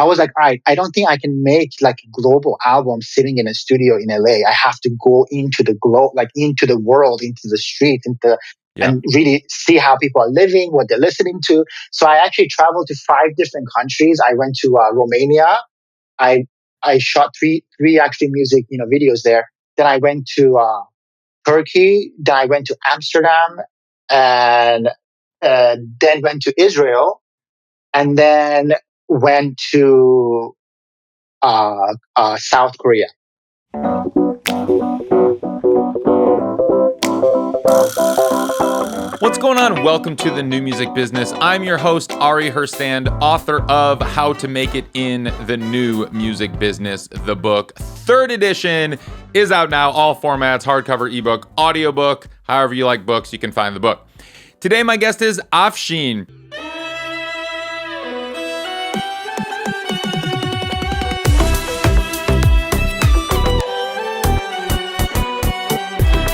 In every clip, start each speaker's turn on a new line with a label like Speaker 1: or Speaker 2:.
Speaker 1: I was like, all right, I don't think I can make like a global album sitting in a studio in LA. I have to go into the into the world, into the street, and really see how people are living, what they're listening to. So I actually traveled to 5 different countries. I went to Romania. I shot three actually music videos there. Then I went to Turkey. Then I went to Amsterdam, and then went to Israel, and then went to South Korea.
Speaker 2: What's going on? Welcome to the New Music Business. I'm your host, Ari Herstand, author of How to Make It in the New Music Business, the book. 3rd edition is out now, all formats, hardcover, ebook, audiobook, however you like books, you can find the book. Today, my guest is AFSHEEN.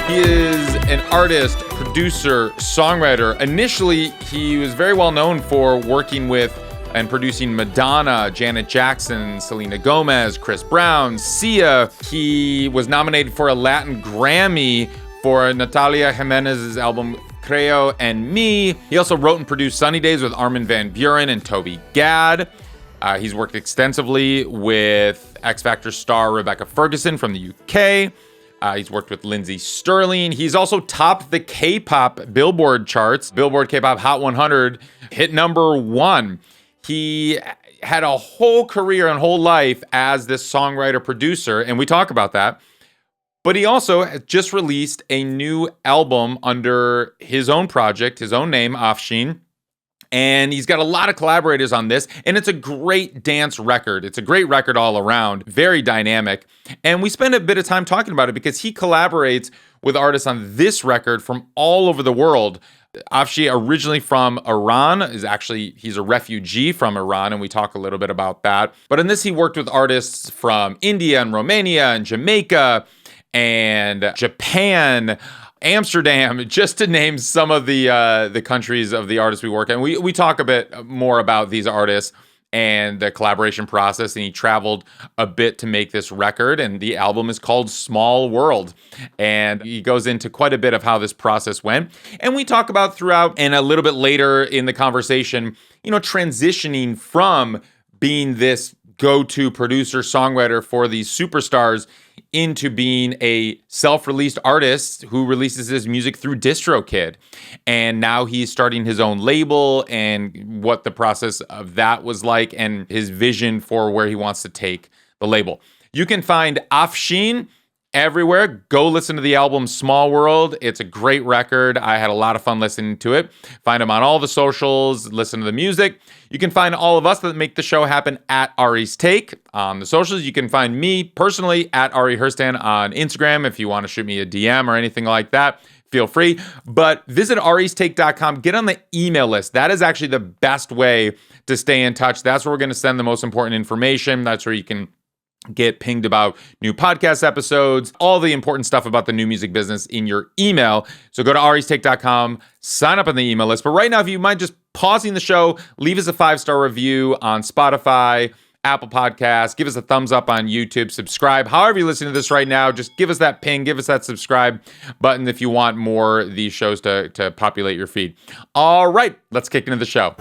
Speaker 2: He is an artist, producer, songwriter. Initially, he was very well known for working with and producing Madonna, Janet Jackson, Selena Gomez, Chris Brown, Sia. He was nominated for a Latin Grammy for Natalia Jimenez's album Creo and Me. He also wrote and produced Sunny Days with Armin van Buuren and Toby Gad. He's worked extensively with X Factor star Rebecca Ferguson from the UK. He's worked with Lindsey Sterling. He's also topped the K-pop Billboard charts. Billboard K-pop Hot 100 hit #1. He had a whole career and whole life as this songwriter producer, and we talk about that. But he also just released a new album under his own project, his own name, AFSHEEN. And he's got a lot of collaborators on this, and it's a great dance record. It's a great record all around, very dynamic. And we spend a bit of time talking about it because he collaborates with artists on this record from all over the world. AFSHEEN, originally from Iran, he's a refugee from Iran, and we talk a little bit about that. But in this, he worked with artists from India and Romania and Jamaica and Japan, Amsterdam, just to name some of the countries of the artists we work in. We talk a bit more about these artists and the collaboration process, and he traveled a bit to make this record, and the album is called Small World, and he goes into quite a bit of how this process went. And we talk about throughout, and a little bit later in the conversation, transitioning from being this go-to producer, songwriter for these superstars into being a self-released artist who releases his music through DistroKid. And now he's starting his own label, and what the process of that was like, and his vision for where he wants to take the label. You can find AFSHEEN everywhere. Go listen to the album Small World. It's a great record. I had a lot of fun listening to it. Find him on all the socials. Listen to the music. You can find all of us that make the show happen at Ari's Take on the socials. You can find me personally at Ari Herstand on Instagram. If you want to shoot me a DM or anything like that, feel free. But visit aristake.com. Get on the email list. That is actually the best way to stay in touch. That's where we're going to send the most important information. That's where you can get pinged about new podcast episodes, all the important stuff about the new music business in your email. So go to aristake.com, sign up on the email list. But right now, if you mind just pausing the show, leave us a 5-star review on Spotify, Apple Podcasts, give us a thumbs up on YouTube, subscribe. However you listen to this right now, just give us that ping, give us that subscribe button if you want more of these shows to populate your feed. All right, let's kick into the show.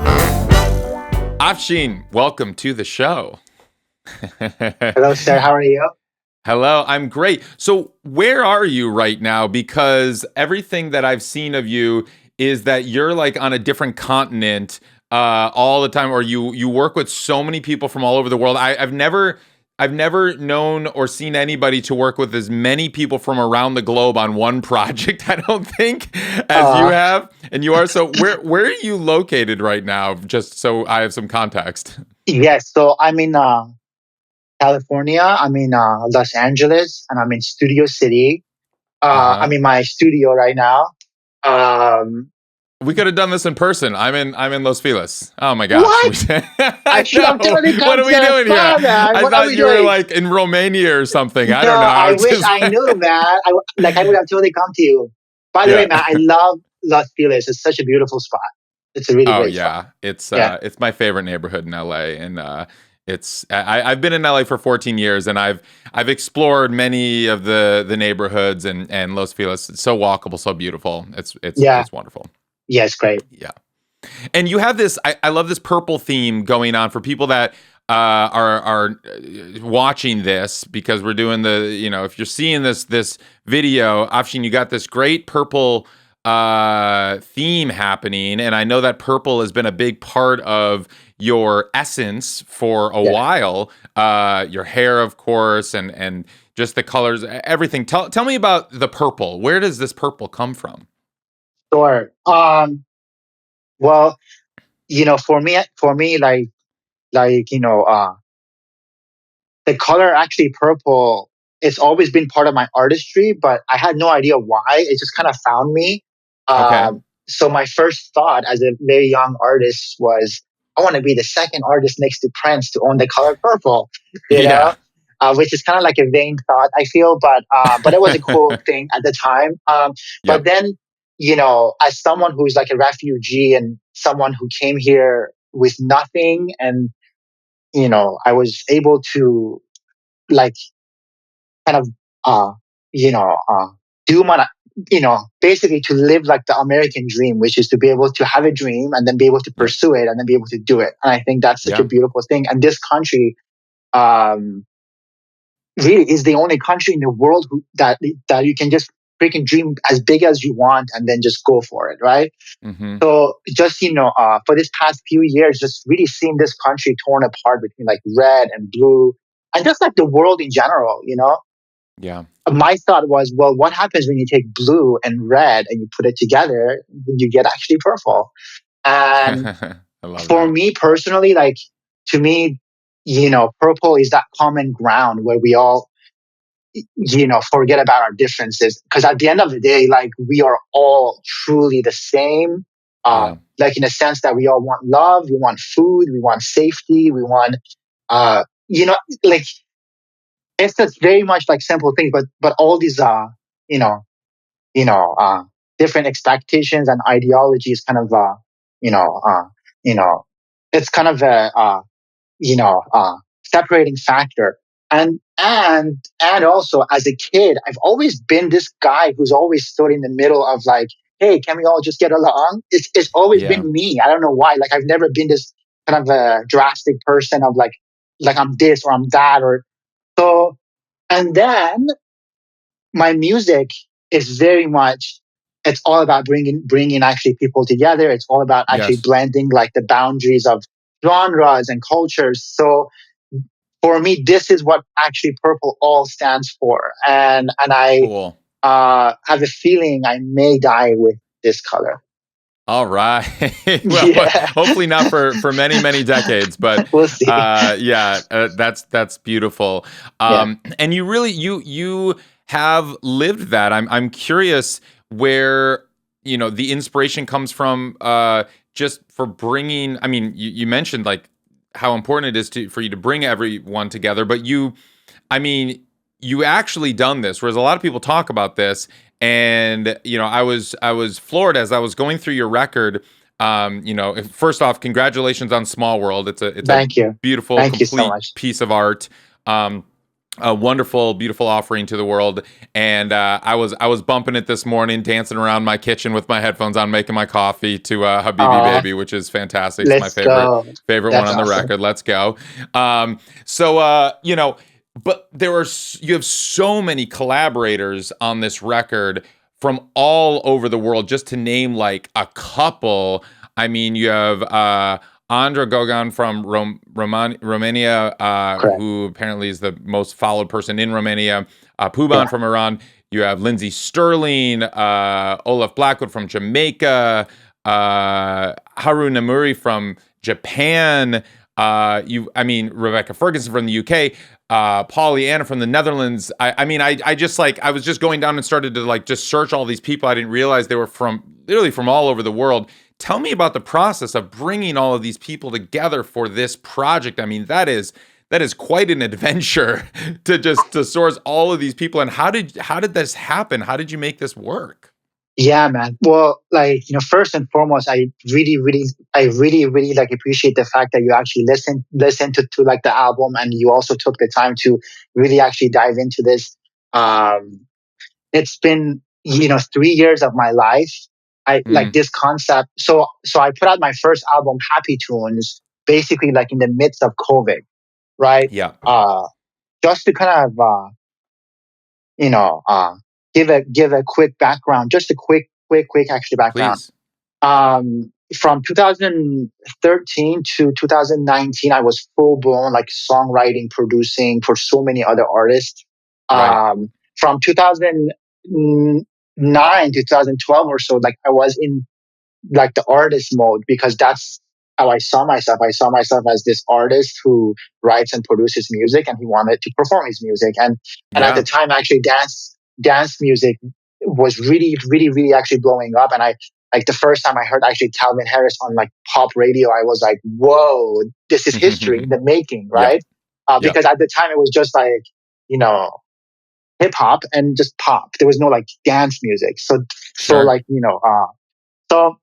Speaker 2: AFSHEEN, welcome to the show.
Speaker 1: Hello, sir. How are you?
Speaker 2: Hello, I'm great. So where are you right now? Because everything that I've seen of you is that you're like on a different continent all the time, or you work with so many people from all over the world. I've never known or seen anybody to work with as many people from around the globe on one project, I don't think, as you have. And you are. So where are you located right now? Just so I have some context.
Speaker 1: Yes. So I'm in California. I'm in Los Angeles, and I'm in Studio City. I'm in my studio right now.
Speaker 2: We could have done this in person. I'm in Los Feliz. Oh my gosh!
Speaker 1: What? I should have totally come.
Speaker 2: What are we doing here?
Speaker 1: Man.
Speaker 2: I thought you were like in Romania or something. I don't know.
Speaker 1: I wish I knew, man. I would have totally come to you. By the way, man, I love Los Feliz. It's such a beautiful spot. It's a really great spot.
Speaker 2: It's my favorite neighborhood in LA, and I've been in LA for 14 years, and I've explored many of the neighborhoods and Los Feliz. It's so walkable, so beautiful.
Speaker 1: Yeah.
Speaker 2: It's wonderful.
Speaker 1: Yes, great.
Speaker 2: Yeah. And you have this, I love this purple theme going on for people that are watching this, because we're doing if you're seeing this video, Afshin, you got this great purple theme happening. And I know that purple has been a big part of your essence for a
Speaker 1: Yeah.
Speaker 2: while. Your hair, of course, and just the colors, everything. Tell me about the purple. Where does this purple come from?
Speaker 1: Sure. Well, for me, like, the color actually purple, it's always been part of my artistry, but I had no idea why. It just kind of found me.
Speaker 2: Okay.
Speaker 1: So my first thought as a very young artist was, I want to be the second artist next to Prince to own the color purple, you
Speaker 2: Yeah.
Speaker 1: know, which is kind of like a vain thought, I feel, but it was a cool thing at the time. But
Speaker 2: Yep.
Speaker 1: then, as someone who's like a refugee and someone who came here with nothing, and I was able to, like, kind of, uh, you know, uh, do my, basically to live like the American dream, which is to be able to have a dream and then be able to
Speaker 2: Yep.
Speaker 1: pursue it and then be able to do it. And I think that's such a
Speaker 2: Yeah.
Speaker 1: beautiful thing. And this country, um, really is the only country in the world that you can just freaking dream as big as you want and then just go for it, right?
Speaker 2: Mm-hmm.
Speaker 1: So just, for this past few years, just really seeing this country torn apart between like red and blue, and just like the world in general,
Speaker 2: Yeah.
Speaker 1: my thought was, well, what happens when you take blue and red and you put it together? You get actually purple. And
Speaker 2: I love
Speaker 1: for
Speaker 2: that.
Speaker 1: me personally, like, to me, purple is that common ground where we all, forget about our differences. Because at the end of the day, like, we are all truly the same.
Speaker 2: Yeah.
Speaker 1: Like, in a sense that we all want love, we want food, we want safety, we want, uh, you know, like, it's just very much like simple things, but all these, you know, you know, uh, different expectations and ideologies kind of, you know, uh, you know, it's kind of a, separating factor. And also as a kid, I've always been this guy who's always stood in the middle of, like, hey, can we all just get along? It's always
Speaker 2: Yeah.
Speaker 1: been me. I don't know why. Like, I've never been this kind of a drastic person of like I'm this or I'm that or so. And then my music is very much, it's all about bringing actually people together. It's all about actually
Speaker 2: Yes.
Speaker 1: blending like the boundaries of genres and cultures. So for me, this is what actually purple all stands for. And I
Speaker 2: Cool.
Speaker 1: have a feeling I may die with this color.
Speaker 2: All right. Well,
Speaker 1: Yeah.
Speaker 2: hopefully not for many, many decades, but
Speaker 1: We'll see.
Speaker 2: yeah, that's beautiful.
Speaker 1: Yeah.
Speaker 2: And you really you have lived that. I'm curious where the inspiration comes from. Just for bringing. I mean, you mentioned like how important it is for you to bring everyone together, but I mean, you actually done this, whereas a lot of people talk about this. And I was floored as I was going through your record. First off, congratulations on Small World. It's a
Speaker 1: Thank you.
Speaker 2: beautiful,
Speaker 1: Thank you so
Speaker 2: complete
Speaker 1: much.
Speaker 2: piece of art. A wonderful, beautiful offering to the world. And I was bumping it this morning, dancing around my kitchen with my headphones on, making my coffee to Habibi
Speaker 1: Aw,
Speaker 2: Baby, which is fantastic. It's my
Speaker 1: let's
Speaker 2: favorite
Speaker 1: go.
Speaker 2: one
Speaker 1: That's
Speaker 2: on the
Speaker 1: awesome.
Speaker 2: record. Let's go. So but you have so many collaborators on this record from all over the world. Just to name like a couple, I mean, you have Andra Gogan from Romania,
Speaker 1: Correct.
Speaker 2: who apparently is the most followed person in Romania.
Speaker 1: Yeah.
Speaker 2: Puban from Iran. You have Lindsey Sterling, Olaf Blackwood from Jamaica, Haru Namuri from Japan. Rebecca Ferguson from the UK, Pollyanna from the Netherlands. I just like, I was just going down and started to like just search all these people. I didn't realize they were literally from all over the world. Tell me about the process of bringing all of these people together for this project. I mean, that is quite an adventure to source all of these people. And how did this happen? How did you make this work?
Speaker 1: Yeah, man. Well, like, first and foremost, I really like appreciate the fact that you actually listen to like the album, and you also took the time to really actually dive into this. Um, it's been, 3 years of my life. I like
Speaker 2: Mm,
Speaker 1: this concept. So I put out my first album, Happy Tunes, basically like in the midst of COVID, right?
Speaker 2: yeah,
Speaker 1: Uh, just to kind of, you know, uh, give a quick background, just a quick actually background.
Speaker 2: please.
Speaker 1: From 2013 to 2019, I was full blown like songwriting, producing for so many other artists.
Speaker 2: Right.
Speaker 1: From 2009 to 2012 or so, like I was in like the artist mode, because that's how I saw myself. I saw myself as this artist who writes and produces music, and he wanted to perform his music. And at the
Speaker 2: Yeah.
Speaker 1: time, actually, dance music was really actually blowing up. And I like the first time I heard actually Calvin Harris on like pop radio, I was like, whoa, this is history in the making,
Speaker 2: Yep.
Speaker 1: right?
Speaker 2: Yep.
Speaker 1: Because at the time it was just like, you know hip hop and just pop. There was no like dance music. So
Speaker 2: Sure.
Speaker 1: like, so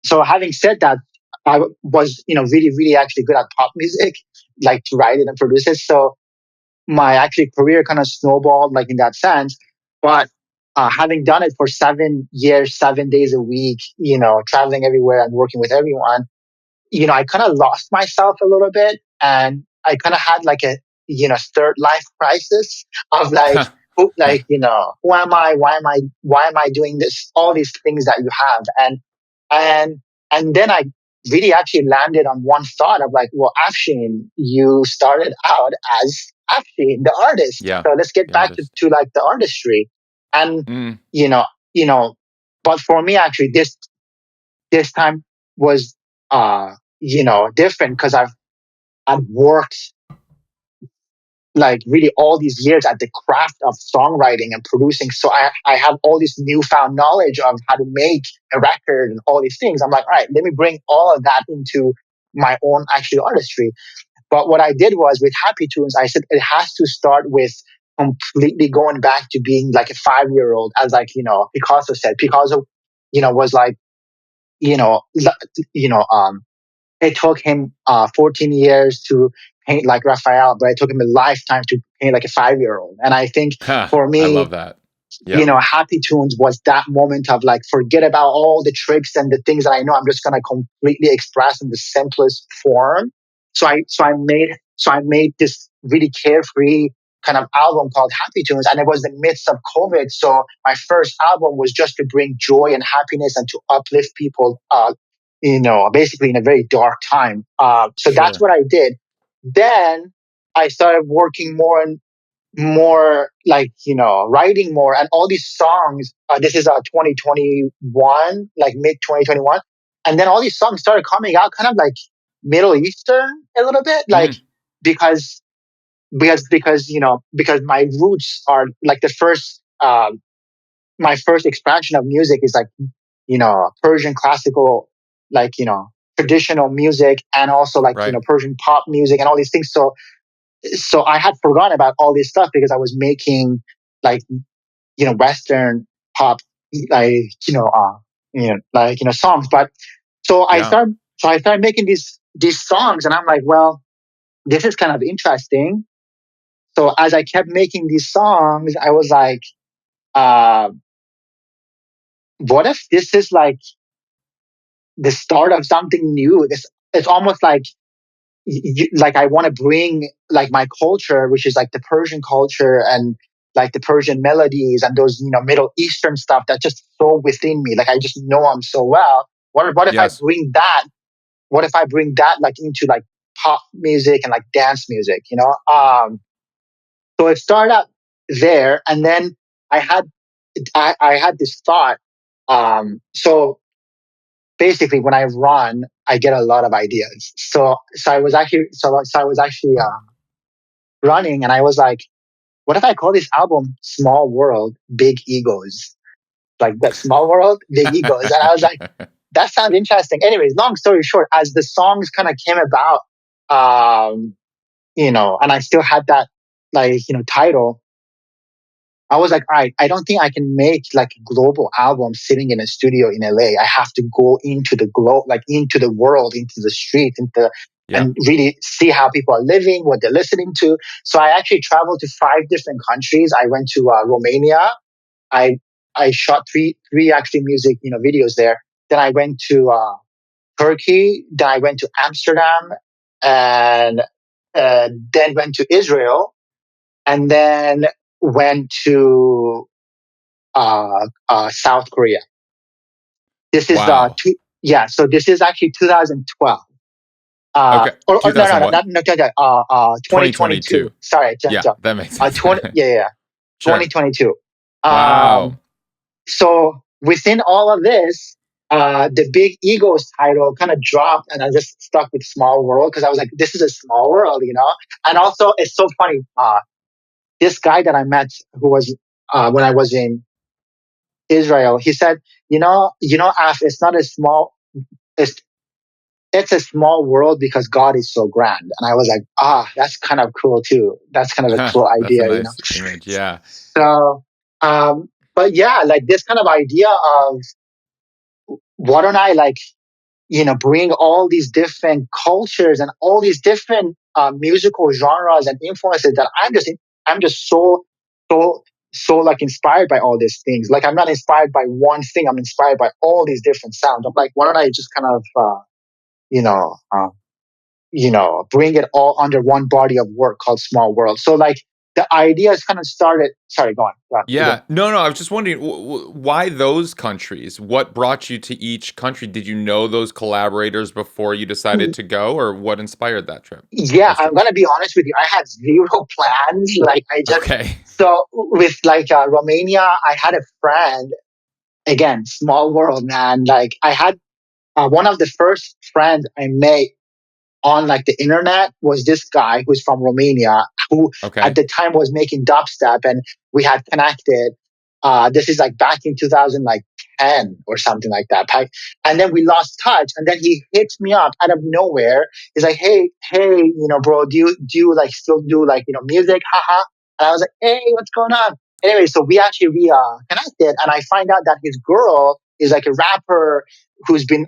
Speaker 1: so having said that, I was, really actually good at pop music, like to write it and produce it. So my actually career kind of snowballed like in that sense. But having done it for 7 years, 7 days a week, traveling everywhere and working with everyone, I kind of lost myself a little bit, and I kind of had like a, third life crisis of like, who am I? Why am I doing this? All these things that you have. And, and then I really actually landed on one thought of like, well, AFSHEEN, you started out as AFSHEEN, the artist.
Speaker 2: Yeah.
Speaker 1: So let's get
Speaker 2: The
Speaker 1: back to,
Speaker 2: artist.
Speaker 1: to like the artistry. And,
Speaker 2: Mm,
Speaker 1: you know, you know, but for me, actually, this time was different, because I've worked like really all these years at the craft of songwriting and producing. So I have all this newfound knowledge of how to make a record and all these things. I'm like, all right, let me bring all of that into my own actually artistry. But what I did was, with Happy Tunes, I said it has to start with completely going back to being like a 5 year old, as like, Picasso said. Picasso, was like, you know, you know, it took him 14 years to paint like Raphael, but it took him a lifetime to paint like a 5 year old. And I think for
Speaker 2: I
Speaker 1: me,
Speaker 2: love that. Yep.
Speaker 1: Happy Tunes was that moment of like, forget about all the tricks and the things that I know. I'm just gonna completely express in the simplest form. So I made this really carefree kind of album called Happy Tunes, and it was the midst of COVID. So my first album was just to bring joy and happiness and to uplift people. Basically in a very dark time. So that's
Speaker 2: Sure.
Speaker 1: what I did. Then I started working more and more, like, writing more, and all these songs. This is 2021, like mid 2021, and then all these songs started coming out, kind of like Middle Eastern a little bit, like,
Speaker 2: Mm,
Speaker 1: because because my roots are like the first. My first expansion of music is like, Persian classical, like, traditional music, and also like,
Speaker 2: right.
Speaker 1: Persian pop music and all these things. So I had forgotten about all this stuff because I was making like, Western pop, like, songs. But so I
Speaker 2: Yeah.
Speaker 1: started, so I started making these songs, and I'm like, well, this is kind of interesting. So as I kept making these songs, I was like, uh, what if this is like the start of something new? It's almost like, like I want to bring like my culture, which is like the Persian culture and like the Persian melodies and those, Middle Eastern stuff that's just so within me. Like I just know them so well. What if I
Speaker 2: Yes.
Speaker 1: bring that? What if I bring that like into like pop music and like dance music? So it started out there, and then I had I had this thought. So basically, when I run, I get a lot of ideas. So I was actually running, and I was like, what if I call this album Small World, Big Egos? Like that, small world, big egos. And I was like, that sounds interesting. Anyways, long story short, as the songs kind of came about, and I still had that, like, title, I was like, all right, I don't think I can make like a global album sitting in a studio in LA. I have to go into the globe, like into the world, into the street,
Speaker 2: Yeah.
Speaker 1: and really see how people are living, what they're listening to. So I actually traveled to 5 different countries. I went to Romania. I I shot three actually music videos there. Then I went to Turkey. Then I went to Amsterdam, and then went to Israel, and then went to South Korea. This is
Speaker 2: Wow.
Speaker 1: yeah. So this is actually 2012.
Speaker 2: Okay.
Speaker 1: Or no, no,
Speaker 2: 2000
Speaker 1: no,
Speaker 2: what?
Speaker 1: not, no, 2022.
Speaker 2: 2022.
Speaker 1: Sorry,
Speaker 2: Yeah, that makes sense.
Speaker 1: 20, yeah, yeah, yeah,
Speaker 2: Sure.
Speaker 1: 2022.
Speaker 2: Wow.
Speaker 1: So within all of this, the big egos title kind of dropped, and I just stuck with small world because I was like, this is a small world, you know. And also, it's so funny. This guy that I met, who was when I was in Israel, he said, Af, it's not a small, it's it's a small world because God is so grand. And I was like, that's kind of cool too. That's kind of a cool
Speaker 2: That's a
Speaker 1: idea, you know.
Speaker 2: nice image. Yeah.
Speaker 1: So, but yeah, like this kind of idea of why don't I like bring all these different cultures and all these different musical genres and influences that I'm just so like inspired by all these things. Like I'm not inspired by one thing. I'm inspired by all these different sounds. I'm like, why don't I just kind of you know uh, bring it all under one body of work called Small World. So like the idea is kind of started. Sorry, go on. You go.
Speaker 2: Yeah. No, no. I was just wondering why those countries? What brought you to each country? Did you know those collaborators before you decided to go, or what inspired that trip?
Speaker 1: Yeah,
Speaker 2: Those
Speaker 1: I'm
Speaker 2: trips.
Speaker 1: gonna be honest with you. I had zero plans. Like I just
Speaker 2: Okay.
Speaker 1: so with like Romania, I had a friend. Again, small world, man. Like I had one of the first friends I made on like the internet was this guy who's from Romania, who at
Speaker 2: Okay.
Speaker 1: the time was making dubstep, and we had connected. This is like back in 2000, like 10 or something like that. And then we lost touch, and then he hits me up out of nowhere. He's like, hey, bro, do you like still do like music? Haha. And I was like, hey, what's going on? Anyway, so we actually connected, and I find out that his girl is like a rapper who's been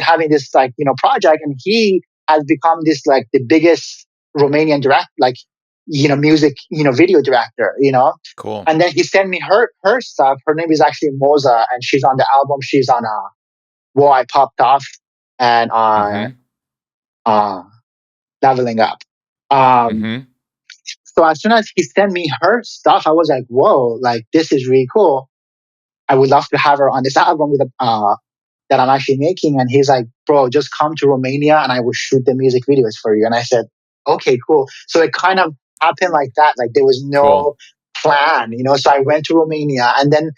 Speaker 1: having this like project, and he has become this like the biggest Romanian direct like music video director,
Speaker 2: Cool.
Speaker 1: and then he sent me her stuff. Her name is actually Moza, and she's on the album. She's on Whoa, I Popped Off, and
Speaker 2: Mm-hmm.
Speaker 1: uh Leveling Up. um
Speaker 2: Mm-hmm.
Speaker 1: so as soon as he sent me her stuff, I was like, whoa, like this is really cool. I would love to have her on this album that I'm actually making. And he's like, bro, just come to Romania and I will shoot the music videos for you. And I said, okay, cool. So it kind of happened like that. Like there was
Speaker 2: Cool.
Speaker 1: no plan, So I went to Romania, and then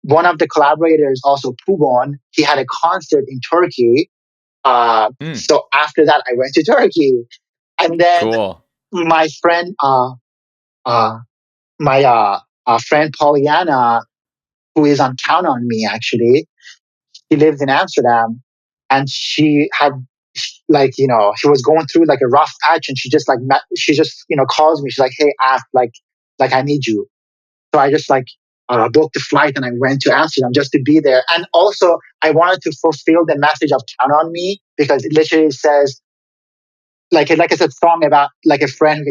Speaker 1: one of the collaborators, also Pugon, he had a concert in Turkey.
Speaker 2: Mm.
Speaker 1: So after that, I went to Turkey. And then
Speaker 2: Cool.
Speaker 1: my friend, uh, my friend Pollyanna, who is on Count on Me, actually, she lives in Amsterdam, and she had like she was going through like a rough patch, and she just calls me. She's like, hey, like I need you. So I just like booked the flight, and I went to Amsterdam just to be there. And also I wanted to fulfill the message of Count on Me, because it literally says like it's a song about like a friend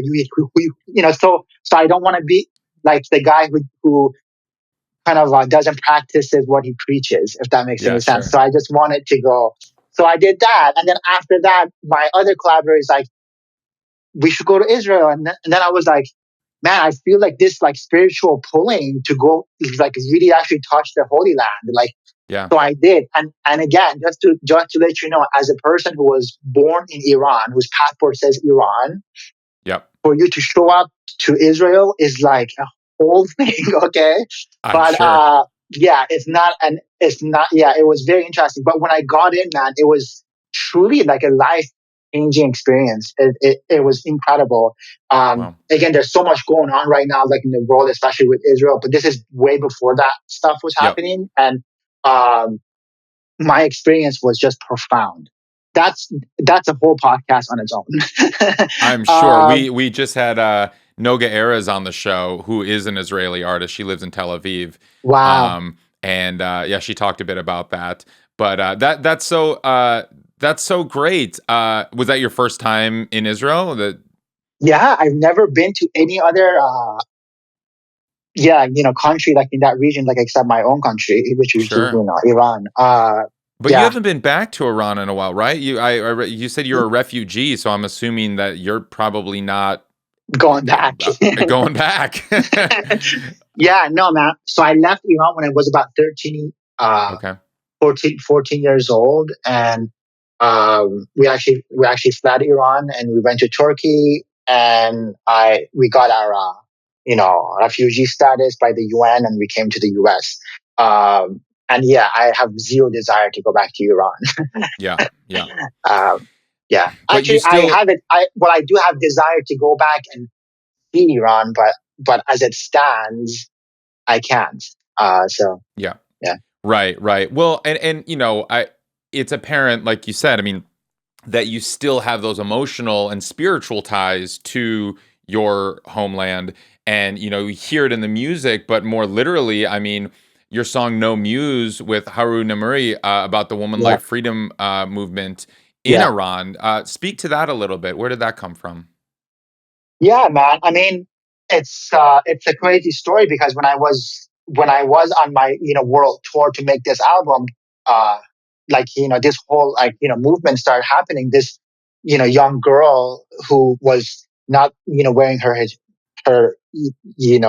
Speaker 1: so I don't want to be like the guy who kind of doesn't practice what he preaches, if that makes any
Speaker 2: Yeah,
Speaker 1: sense.
Speaker 2: sure.
Speaker 1: So I just wanted to go. So I did that. And then after that, my other collaborators like, we should go to Israel. And then I was like, man, I feel like this like spiritual pulling to go like really actually touch the Holy Land. Like,
Speaker 2: Yeah.
Speaker 1: so I did. And again, just to let you know, as a person who was born in Iran, whose passport says Iran,
Speaker 2: Yep.
Speaker 1: for you to show up to Israel is like a whole thing, okay?
Speaker 2: I'm
Speaker 1: But
Speaker 2: sure.
Speaker 1: yeah, it's not yeah, it was very interesting. But when I got in, man, it was truly like a life changing experience. It was incredible.
Speaker 2: Wow.
Speaker 1: Again, there's so much going on right now, like in the world, especially with Israel. But this is way before that stuff was
Speaker 2: Yep.
Speaker 1: happening, and um, my experience was just profound. That's that's a whole podcast on its own.
Speaker 2: I'm sure. We just had Noga Era's on the show, who is an Israeli artist. She lives in Tel Aviv.
Speaker 1: Wow.
Speaker 2: And yeah, she talked a bit about that. But that's so great. Was that your first time in Israel?
Speaker 1: Yeah, I've never been to any other country like in that region, like except my own country, which is
Speaker 2: Sure.
Speaker 1: Iran.
Speaker 2: But you
Speaker 1: Yeah,
Speaker 2: haven't been back to Iran in a while, right? You said you're a refugee, so I'm assuming that you're probably not
Speaker 1: going back.
Speaker 2: going back.
Speaker 1: Yeah, no, man. So I left Iran when I was about 13,
Speaker 2: Okay.
Speaker 1: 14 years old, and we actually fled Iran and we went to Turkey, and we got our refugee status by the UN, and we came to the US. And yeah, I have zero desire to go back to Iran.
Speaker 2: Yeah. Yeah.
Speaker 1: Yeah,
Speaker 2: But you
Speaker 1: actually, I
Speaker 2: still,
Speaker 1: have it. I do have desire to go back and see Iran, but as it stands, I can't. So
Speaker 2: yeah.
Speaker 1: yeah,
Speaker 2: Right, right. Well, and it's apparent, like you said, I mean, that you still have those emotional and spiritual ties to your homeland, and you hear it in the music, but more literally, I mean, your song "No Muse" with Haru Namuri about the woman
Speaker 1: yeah,
Speaker 2: life freedom movement in
Speaker 1: yeah.
Speaker 2: Iran. Speak to that a little bit. Where did that come from?
Speaker 1: Yeah, man. I mean, it's a crazy story because when I was on my world tour to make this album, uh, this whole movement started happening. This young girl who was not wearing her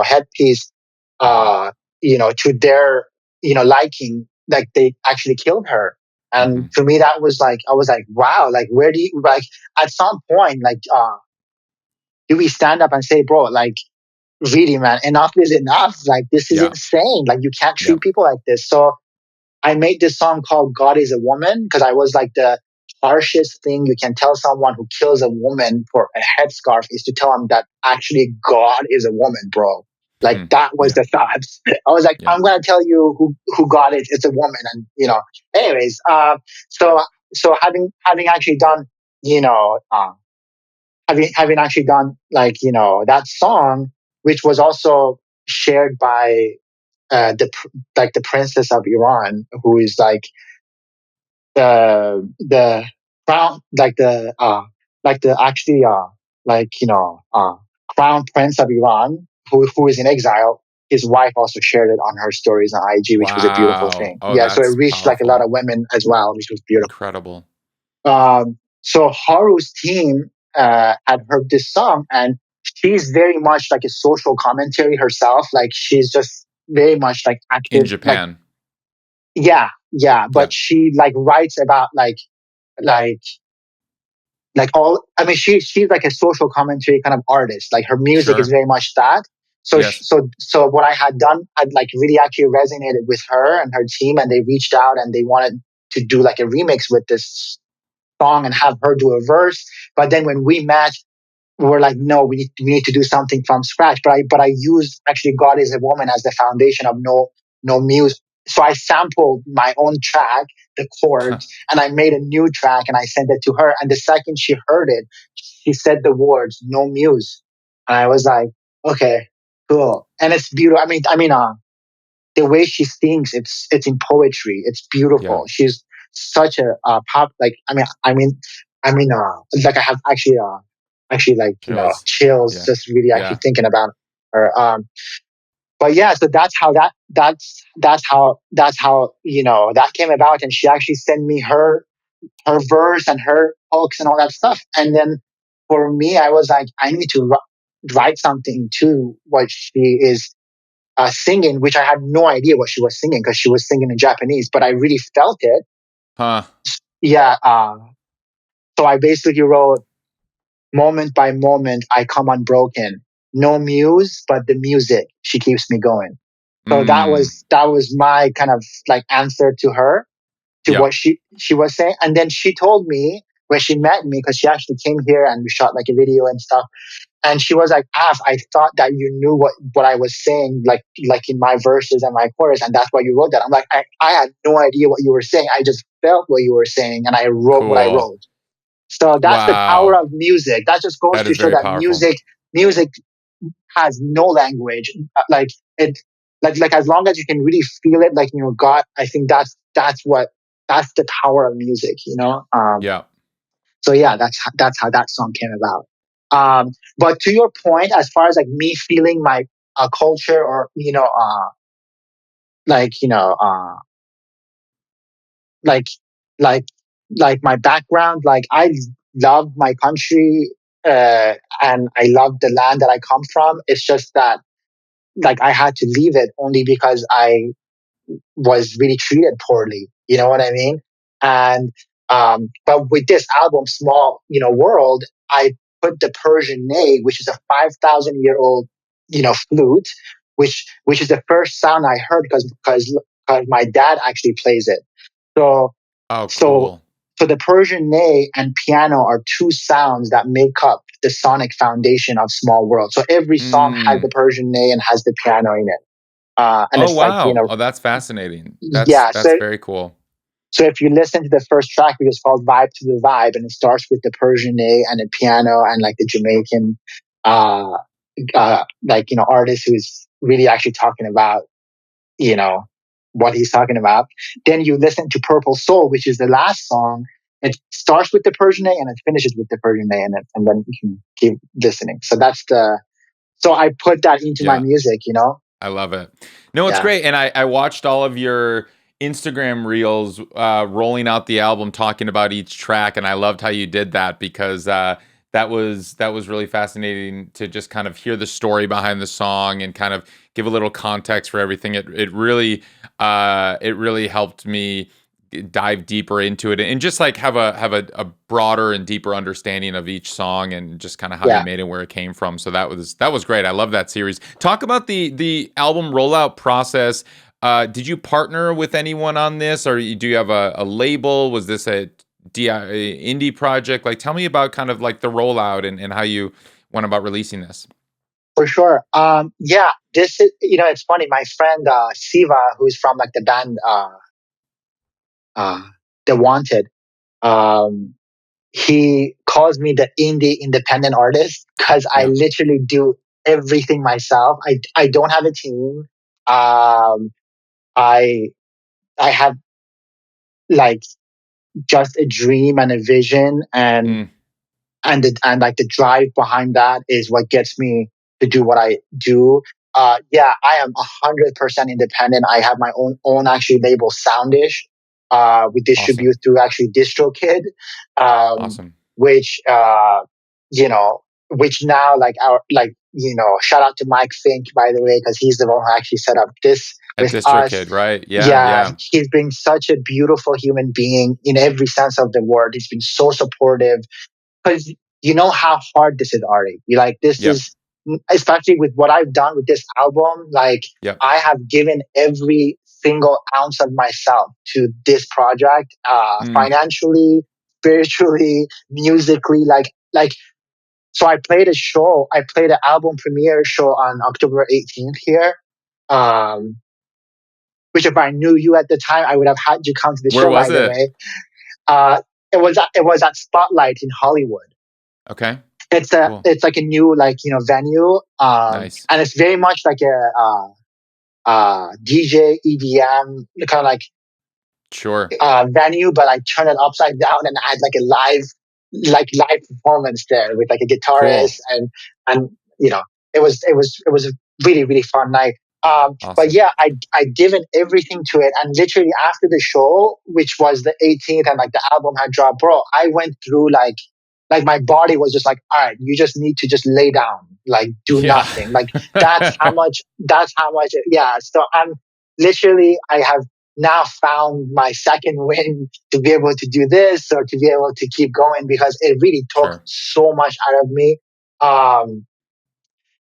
Speaker 1: headpiece, uh, to their liking, like they actually killed her.
Speaker 2: Hmm.
Speaker 1: And to me, that was like I was like, wow, like where do you like at some point do we stand up and say, bro, like, really, man, enough is enough. Like, this is
Speaker 2: Yeah,
Speaker 1: insane. Like, you can't
Speaker 2: yeah.
Speaker 1: treat people like this. So I made this song called God is a Woman because I was like, the harshest thing you can tell someone who kills a woman for a headscarf is to tell them that actually God is a woman, bro. Like,
Speaker 2: Hmm.
Speaker 1: that was
Speaker 2: Yeah,
Speaker 1: the thoughts. I was like,
Speaker 2: yeah.
Speaker 1: I'm going to tell you who God is. It's a woman. And, anyways, so, so having actually done, you know, having actually done like that song, which was also shared by the princess of Iran, who is like the crown, like the actually crown prince of Iran, who is in exile. His wife also shared it on her stories on IG, which was a beautiful
Speaker 2: Wow.
Speaker 1: thing.
Speaker 2: Oh,
Speaker 1: Yeah, so it
Speaker 2: that's
Speaker 1: reached like a lot
Speaker 2: powerful.
Speaker 1: of women as well, which was beautiful.
Speaker 2: Incredible.
Speaker 1: So Haru's team had heard this song, and she's very much like a social commentary herself. Like she's just very much like
Speaker 2: In
Speaker 1: active. Like
Speaker 2: Japan.
Speaker 1: yeah,
Speaker 2: Yeah.
Speaker 1: but she like writes about like all. I mean, she's like a social commentary kind of artist. Like her music is
Speaker 2: Sure.
Speaker 1: very much that. So
Speaker 2: Yes.
Speaker 1: so what I had done had like really actually resonated with her and her team, and they reached out and they wanted to do like a remix with this song and have her do a verse. But then when we met, we were like, no, we need to do something from scratch. But I used actually God is a Woman as the foundation of no muse. So I sampled my own track, the chords, and I made a new track and I sent it to her. And the second she heard it, she said the words no muse. And I was like, okay, cool. And it's beautiful. The way she sings, it's in poetry. It's
Speaker 2: Yeah.
Speaker 1: beautiful. She's such a pop. Like like I have actually like
Speaker 2: Chills.
Speaker 1: chills
Speaker 2: Yeah.
Speaker 1: just really actually
Speaker 2: Yeah.
Speaker 1: thinking about her. But yeah, so that's how that came about, and she actually sent me her verse and her hooks and all that stuff, and then for me, I was like, I need to write something to what she is singing, which I had no idea what she was singing because she was singing in Japanese, but I really felt it.
Speaker 2: Huh.
Speaker 1: Yeah. So I basically wrote, moment by moment, I come unbroken. No muse, but the music, she keeps me going. So that
Speaker 2: Mm.
Speaker 1: was that was my kind of like answer to her, to
Speaker 2: Yeah.
Speaker 1: what she was saying. And then she told me when she met me, because she actually came here and we shot like a video and stuff. And she was like, Af, I thought that you knew what I was saying, like in my verses and my chorus, and that's why you wrote that. I'm like, I had no idea what you were saying. I just felt what you were saying, and I wrote what I
Speaker 2: Cool.
Speaker 1: wrote. So that's the power
Speaker 2: Wow.
Speaker 1: of music. That just goes
Speaker 2: That
Speaker 1: to
Speaker 2: is
Speaker 1: show
Speaker 2: very
Speaker 1: that
Speaker 2: powerful.
Speaker 1: music has no language. Like it, like as long as you can really feel it, like in your gut, I think that's the power of music, you know.
Speaker 2: Yeah.
Speaker 1: So yeah, that's how that song came about. But to your point, as far as like me feeling my culture, or like you know, like like like my background, like I love my country, and I love the land that I come from. It's just that like I had to leave it only because I was really treated poorly. You know what I mean? And but with this album, Small, World, I put the Persian ney, which is a 5,000-year-old, flute, which is the first sound I heard because my dad actually plays it. So
Speaker 2: Oh,
Speaker 1: so
Speaker 2: cool.
Speaker 1: so the Persian ney and piano are two sounds that make up the sonic foundation of Small World. So every song has the
Speaker 2: Mm.
Speaker 1: Persian ney and has the piano in it. And
Speaker 2: Oh,
Speaker 1: it's like,
Speaker 2: wow. Oh, that's fascinating. That's
Speaker 1: yeah.
Speaker 2: that's very cool.
Speaker 1: So if you listen to the first track, which is called Vibe to the Vibe, and it starts with the Persian ney and the piano and like the Jamaican, uh, artist who's really actually talking about, you know, what he's talking about. Then you listen to Purple Soul, which is the last song. It starts with the Persian ney and it finishes with the Persian ney, and then you can keep listening. So I put that into my
Speaker 2: Yeah.
Speaker 1: music,
Speaker 2: I love it. No, it's
Speaker 1: Yeah.
Speaker 2: great. And I watched all of your Instagram reels rolling out the album, talking about each track, and I loved how you did that because that was really fascinating to just kind of hear the story behind the song and kind of give a little context for everything. It really helped me dive deeper into it and just like have a broader and deeper understanding of each song and just kind of how you
Speaker 1: Yeah.
Speaker 2: made it, where it came from. So that was great. I love that series. Talk about the album rollout process. Did you partner with anyone on this, or do you have a label? Was this a indie project? Like, tell me about kind of like the rollout and how you went about releasing this.
Speaker 1: For sure. Yeah, this is, it's funny. My friend, Siva, who's from like the band, uh, The Wanted, um, he calls me the indie independent artist because I
Speaker 2: Yeah.
Speaker 1: literally do everything myself. I don't have a team. Um, I, I have like just a dream and a vision,
Speaker 2: Mm,
Speaker 1: and like the drive behind that is what gets me to do what I do. Yeah, I am 100% independent. I have my own actually label, Soundish. We
Speaker 2: awesome.
Speaker 1: distribute through actually DistroKid, um,
Speaker 2: Awesome.
Speaker 1: which you know, which now like our like shout out to Mike Fink, by the way, because he's the one who actually set up this
Speaker 2: At
Speaker 1: with us.
Speaker 2: DistroKid, right? Yeah,
Speaker 1: Yeah,
Speaker 2: yeah.
Speaker 1: he's been such a beautiful human being in every sense of the word. He's been so supportive because you know how hard this is, Ari. You like this
Speaker 2: Yep.
Speaker 1: is especially with what I've done with this album. Like
Speaker 2: Yep.
Speaker 1: I have given every single ounce of myself to this project,
Speaker 2: Mm,
Speaker 1: financially, spiritually, musically. Like so, I played a show. I played an album premiere show on October 18th here. Um, which if I knew you at the time, I would have had you come to the
Speaker 2: where
Speaker 1: show. By
Speaker 2: was
Speaker 1: the
Speaker 2: it?
Speaker 1: way, it was at Spotlight in Hollywood.
Speaker 2: Okay.
Speaker 1: it's a
Speaker 2: Cool.
Speaker 1: it's like a new venue,
Speaker 2: Nice.
Speaker 1: and it's very much like a DJ EDM kind of like
Speaker 2: Sure.
Speaker 1: venue, but I turn it upside down and add like a live performance there with like a guitarist,
Speaker 2: Cool.
Speaker 1: and it was a really really fun night. But
Speaker 2: Awesome.
Speaker 1: yeah, I'd given everything to it, and literally after the show, which was the 18th, and like the album had dropped, bro, I went through like my body was just like, all right, you just need to just lay down, like do
Speaker 2: Yeah.
Speaker 1: nothing. Like that's how much. Yeah. So I'm literally, I have now found my second win to be able to do this or to be able to keep going because it really took
Speaker 2: Sure.
Speaker 1: so much out of me.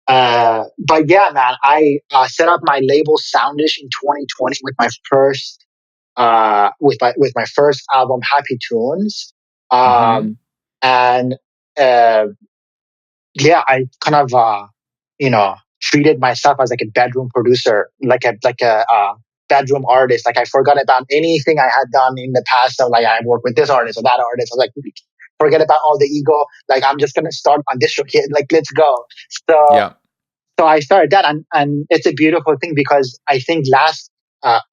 Speaker 1: But yeah, man, I set up my label Soundish in 2020 with my first with my first album, Happy Tunes.
Speaker 2: Mm-hmm.
Speaker 1: And uh, yeah, I kind of treated myself as like a bedroom producer, like a bedroom artist. Like I forgot about anything I had done in the past. So like I work with this artist or that artist. I was like, forget about all the ego. Like I'm just gonna start on DistroKid. Like let's go. So
Speaker 2: Yeah.
Speaker 1: so I started that, and it's a beautiful thing because I think last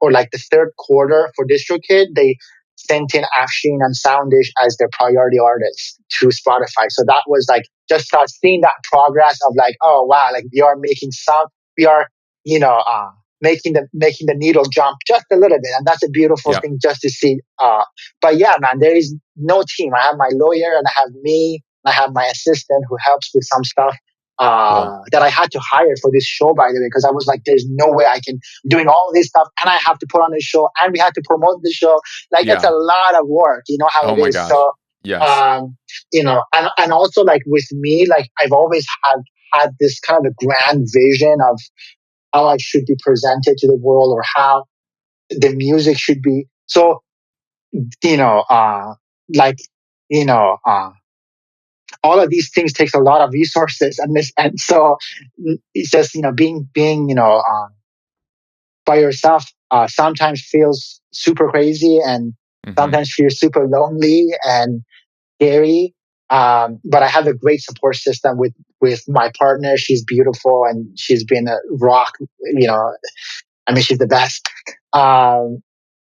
Speaker 1: or like the third quarter for DistroKid, they sent in AFSHEEN and Soundish as their priority artists to Spotify. So that was like just start seeing that progress of like, oh wow, like we are making sound, we are, you know, making the needle jump just a little bit, and that's a beautiful
Speaker 2: Yeah.
Speaker 1: thing just to see. But yeah, man, there is no team. I have my lawyer and I have me. I have my assistant who helps with some stuff
Speaker 2: Cool.
Speaker 1: that I had to hire for this show, by the way, because I was like, there's no way I can doing all this stuff and I have to put on the show and we had to promote the show. Like it's
Speaker 2: Yeah.
Speaker 1: a lot of work, you know how
Speaker 2: Oh
Speaker 1: it
Speaker 2: my
Speaker 1: is.
Speaker 2: gosh.
Speaker 1: So,
Speaker 2: Yes.
Speaker 1: and also like with me, like I've always had this kind of a grand vision of how I should be presented to the world or how the music should be. So, you know, like, you know, all of these things takes a lot of resources and so it's just being by yourself sometimes feels super crazy and
Speaker 2: Hmm.
Speaker 1: sometimes feels super lonely and scary, but I have a great support system with my partner. She's beautiful and she's been a rock, I mean she's the best. Um,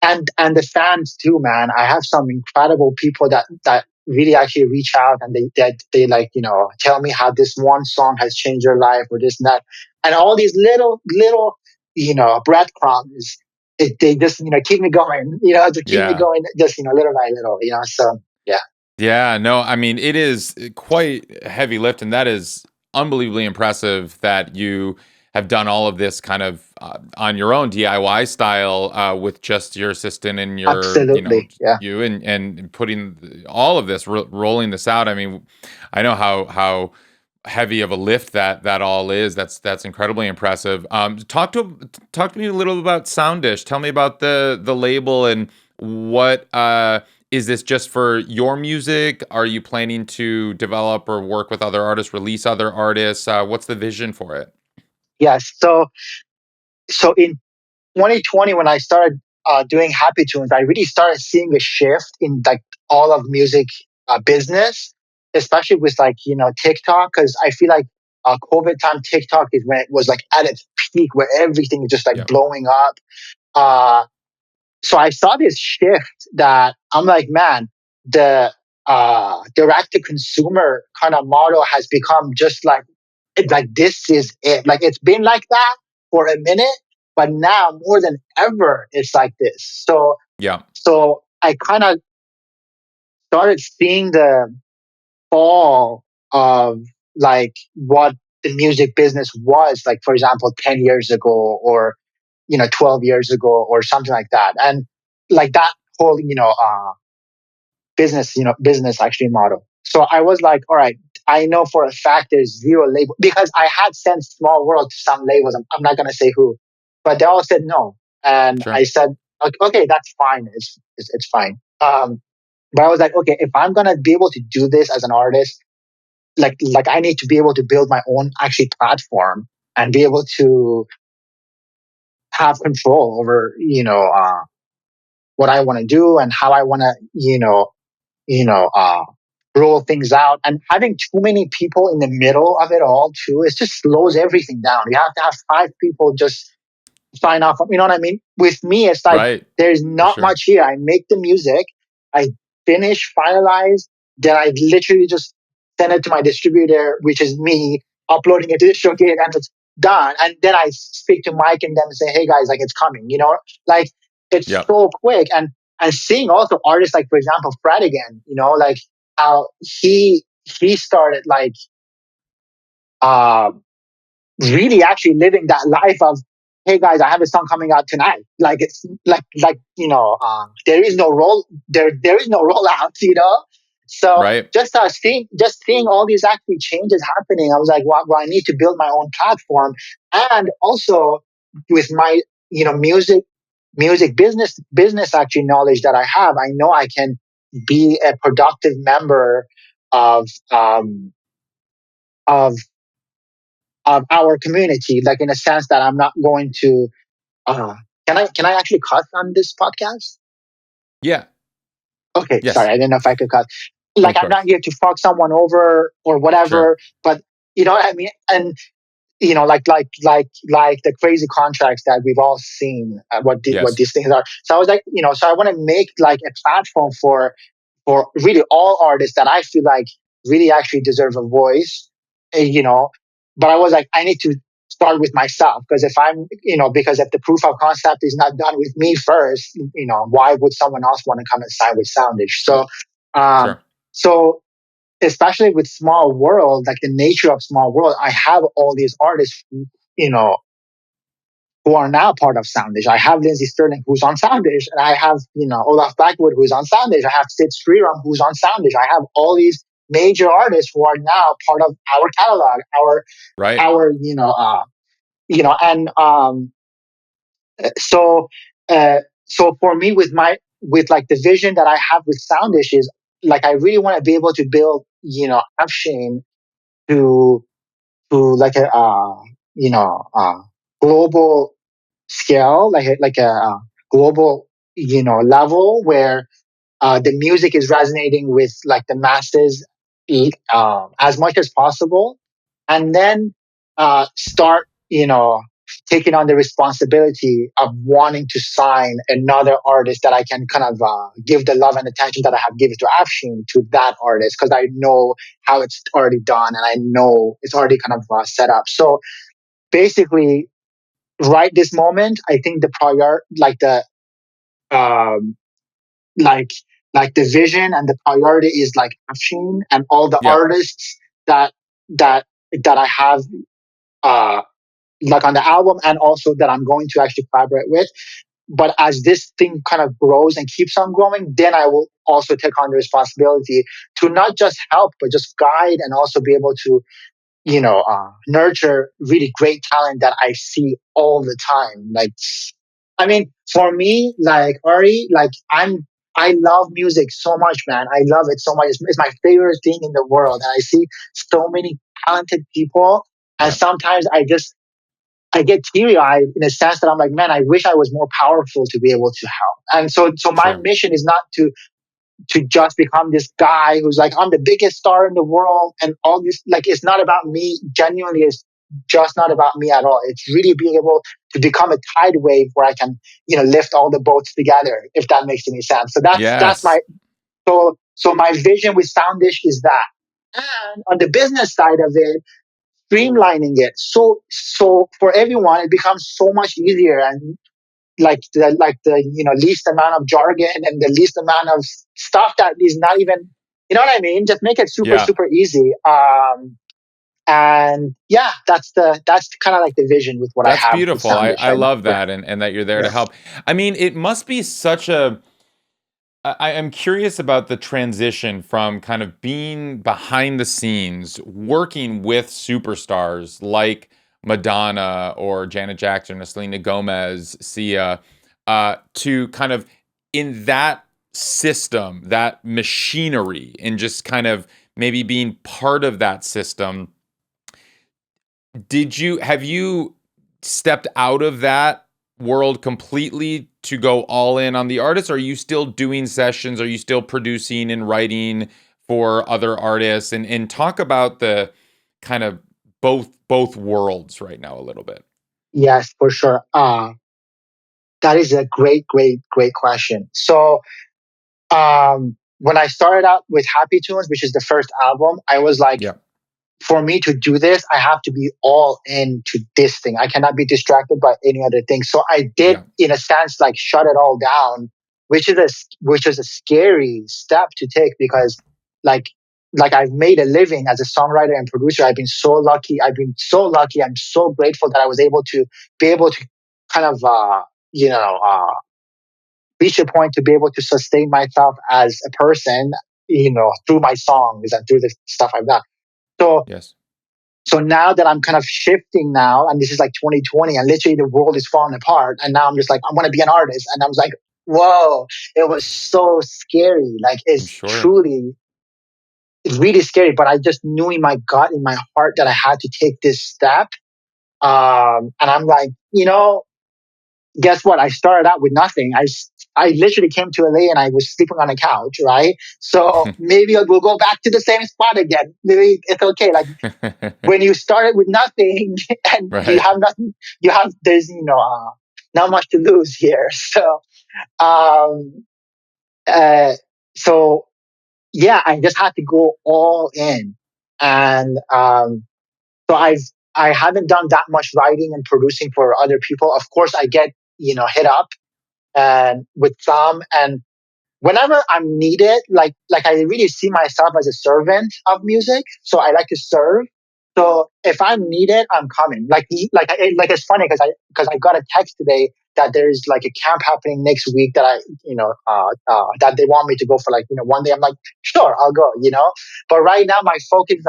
Speaker 1: and the fans too, man. I have some incredible people that really actually reach out and they like tell me how this one song has changed their life or this and that, and all these little breadcrumbs. They just keep me going, to keep me
Speaker 2: Yeah.
Speaker 1: going, just little by little, So yeah,
Speaker 2: Yeah, no, I mean, it is quite heavy lift, and that is unbelievably impressive that you have done all of this kind of on your own DIY style with just your assistant and
Speaker 1: absolutely, yeah,
Speaker 2: you and putting all of this, rolling this out. I mean, I know how heavy of a lift that all is. That's incredibly impressive. Talk to me a little about Soundish. Tell me about the label and what is this just for your music? Are you planning to develop or work with other artists, release other artists? What's the vision for it?
Speaker 1: yes. So in 2020, when I started doing Happy Tunes, I really started seeing a shift in like all of music business, especially with like TikTok, because I feel like COVID time TikTok is when it was like at its peak, where everything is just like
Speaker 2: Yeah,
Speaker 1: blowing up. Uh, so I saw this shift that I'm like, man, the direct to consumer kind of model has become just like this is it. Like it's been like that for a minute, but now more than ever, it's like this.
Speaker 2: yeah,
Speaker 1: So I kind of started seeing the fall of like what the music business was like, for example, 10 years ago or 12 years ago or something like that. And like that whole business actually model. So I was like, all right, I know for a fact there's zero label because I had sent Small World to some labels. I'm not going to say who, but they all said no. And I
Speaker 2: sure.
Speaker 1: said, okay, that's fine. It's fine. But I was like, okay, if I'm going to be able to do this as an artist, like I need to be able to build my own actually platform and be able to have control over, what I want to do and how I want to, you know, uh, roll things out. And having too many people in the middle of it all too, it just slows everything down. You have to have five people just sign off. You know what I mean? With me, it's like
Speaker 2: Right,
Speaker 1: there's
Speaker 2: for
Speaker 1: not
Speaker 2: sure.
Speaker 1: much here. I make the music, I finish, finalize, then I literally just send it to my distributor, which is me, uploading it to DistroKid, and it's done. And then I speak to Mike and them and say, "Hey guys, like it's coming," like it's
Speaker 2: Yep.
Speaker 1: so quick. And seeing also artists like, for example, Fred again, like how he started like uh really actually living that life of, hey guys, I have a song coming out tonight. Like it's like there is no there is no rollout, So
Speaker 2: Right.
Speaker 1: just seeing all these actually changes happening, I was like, well, I need to build my own platform, and also with my music business actually knowledge that I have, I know I can be a productive member of of our community, like in a sense that I'm not going to. Uh, can I actually cut on this podcast?
Speaker 2: Yeah.
Speaker 1: Okay, sorry,
Speaker 2: Yes.
Speaker 1: I didn't know if I could cut.
Speaker 2: Of
Speaker 1: Like I'm not
Speaker 2: course.
Speaker 1: here to fuck someone over or
Speaker 2: Sure.
Speaker 1: whatever, but you know what I mean. And like the crazy contracts that we've all seen, what
Speaker 2: Yes.
Speaker 1: these things are. So I was like, so I want to make like a platform for really all artists that I feel like really actually deserve a voice, but I was like, I need to start with myself, because because if the proof of concept is not done with me first, why would someone else want to come and sign with Soundish? Um,
Speaker 2: Sure.
Speaker 1: so especially with Small World, like the nature of Small World, I have all these artists, you know, who are now part of Soundish. I have Lindsey Sterling, who's on Soundish, and I have, Olaf Blackwood, who's on Soundish. I have Sid Sriram, who's on Soundish. I have all these major artists who are now part of our catalog,
Speaker 2: Right.
Speaker 1: our, and so, so for me, with like the vision that I have with Soundish is like, I really want to be able to build, AFSHEEN to, like a, global scale, like a global, level where the music is resonating with like the masses, as much as possible, and then start, taking on the responsibility of wanting to sign another artist that I can kind of give the love and attention that I have given to Afshin to that artist, because I know how it's already done and I know it's already kind of set up. So basically, right this moment, I think the um, like the vision and the priority is like Afshin and all the
Speaker 2: Yep.
Speaker 1: artists that that that I have uh like on the album, and also that I'm going to actually collaborate with. But as this thing kind of grows and keeps on growing, then I will also take on the responsibility to not just help, but just guide, and also be able to, nurture really great talent that I see all the time. Like, I mean, for me, like Ari, like I love music so much, man. I love it so much. It's my favorite thing in the world. And I see so many talented people. And
Speaker 2: Yep.
Speaker 1: sometimes I get teary eyed in a sense that I'm like, man, I wish I was more powerful to be able to help. And so my
Speaker 2: Sure.
Speaker 1: mission is not to just become this guy who's like, I'm the biggest star in the world and all this. Like, it's not about me. Genuinely, it's just not about me at all. It's really being able to become a tide wave where I can, lift all the boats together, if that makes any sense. So that's my,
Speaker 2: Yes.
Speaker 1: so my vision with Soundish is that. And on the business side of it, streamlining it. So for everyone, it becomes so much easier, and like the least amount of jargon and the least amount of stuff that is not even, what I mean, just make it super
Speaker 2: Yeah.
Speaker 1: super easy. And yeah, that's kind of like the vision with what I
Speaker 2: That's
Speaker 1: have with
Speaker 2: beautiful. I,
Speaker 1: Soundish
Speaker 2: I
Speaker 1: right now.
Speaker 2: love
Speaker 1: Yeah.
Speaker 2: that, and that you're there to
Speaker 1: Yeah.
Speaker 2: help. I mean, it must be such a I am curious about the transition from kind of being behind the scenes, working with superstars like Madonna or Janet Jackson or Selena Gomez, Sia, to kind of in that system, that machinery, and just kind of maybe being part of that system. Have you stepped out of that world completely to go all in on the artist? Are you still doing sessions? Are you still producing and writing for other artists? And talk about the kind of both worlds right now a little bit.
Speaker 1: Yes, for sure. That is a great, great, great question. So when I started out with Happy Tunes, which is the first album, I was like,
Speaker 2: Yeah.
Speaker 1: for me to do this, I have to be all into this thing. I cannot be distracted by any other thing. So I did,
Speaker 2: Yeah.
Speaker 1: in a sense, like shut it all down, which is a scary step to take, because like I've made a living as a songwriter and producer. I've been so lucky. I've been so lucky. I'm so grateful that I was able to kind of you know uh, reach a point to be able to sustain myself as a person, through my songs and through the stuff I've done. So
Speaker 2: Yes.
Speaker 1: so now that I'm kind of shifting now, and this is like 2020, and literally the world is falling apart, and now I'm just like, I want to be an artist, and I was like, whoa, it was so scary. Like,
Speaker 2: I'm
Speaker 1: it's
Speaker 2: sure.
Speaker 1: truly, it's really scary. But I just knew in my gut, in my heart, that I had to take this step. And I'm like, guess what? I started out with nothing. I literally came to LA and I was sleeping on a couch, right? So maybe we'll go back to the same spot again. Maybe it's okay. Like when you started with nothing and you
Speaker 2: Right.
Speaker 1: have nothing, there's, not much to lose here. Um, uh, so yeah, I just had to go all in. And, so I haven't done that much writing and producing for other people. Of course, I get, hit up and with some, and whenever I'm needed, like I really see myself as a servant of music. So I like to serve. So if I'm needed, I'm coming. Like it's funny because I got a text today that there's like a camp happening next week that that they want me to go for, like, one day. I'm like, sure, I'll go. But right now my focus is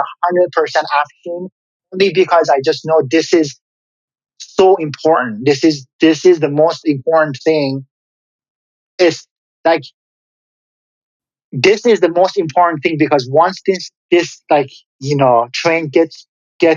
Speaker 1: 100% AFSHEEN, only because I just know this is so important. This is the most important thing. It's like this is the most important thing, because once this like train gets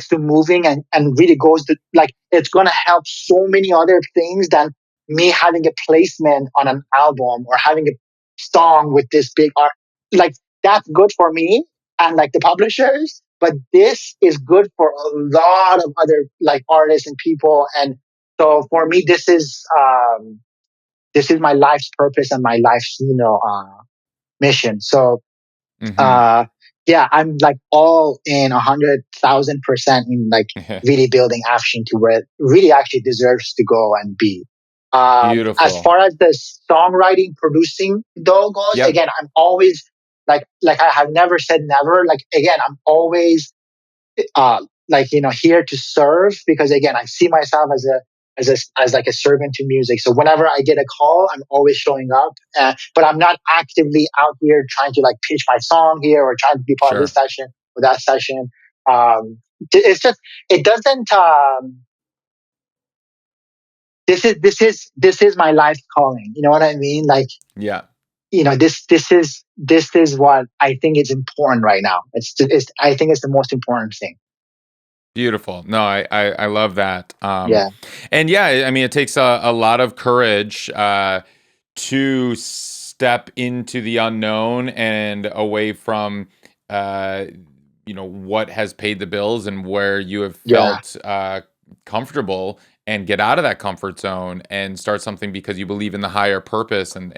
Speaker 1: to moving and really goes to, like, it's gonna help so many other things than me having a placement on an album or having a song with this big art. Like, that's good for me and like the publishers, but this is good for a lot of other like artists and people. And so for me, this is my life's purpose and my life's mission. So
Speaker 2: Hmm.
Speaker 1: uh yeah, I'm like all in 100,000% in like really building AFSHEEN to where it really actually deserves to go and be. As
Speaker 2: Beautiful.
Speaker 1: far as the songwriting producing though goes,
Speaker 2: Yep.
Speaker 1: again, I'm always like I have never said never. Like, again, I'm always like here to serve, because again, I see myself as like a servant to music. So whenever I get a call, I'm always showing up, but I'm not actively out here trying to like pitch my song here or trying to be part of this
Speaker 2: Sure.
Speaker 1: session or that session. It's just, it doesn't this is my life calling, you know what I mean? Like,
Speaker 2: Yeah.
Speaker 1: this is what I think is important right now. I think it's the most important thing.
Speaker 2: Beautiful. No, I love that.
Speaker 1: Yeah.
Speaker 2: And yeah, I mean, it takes a lot of courage to step into the unknown and away from, uh, what has paid the bills and where you have
Speaker 1: Yeah.
Speaker 2: felt comfortable, and get out of that comfort zone and start something because you believe in the higher purpose and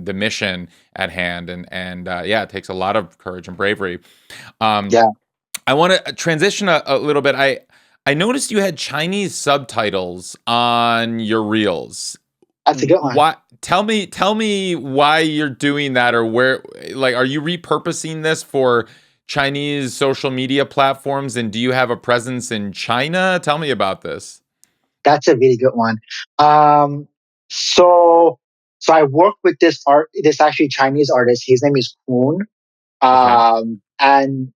Speaker 2: the mission at hand. And yeah, it takes a lot of courage and bravery. Um,
Speaker 1: Yeah.
Speaker 2: I want to transition a little bit. I noticed you had Chinese subtitles on your reels.
Speaker 1: That's a good one.
Speaker 2: What? Tell me why you're doing that, or where, like, are you repurposing this for Chinese social media platforms, and do you have a presence in China? Tell me about this.
Speaker 1: That's a really good one. Um, so so I work with this actually Chinese artist. His name is Kun.
Speaker 2: Okay.
Speaker 1: And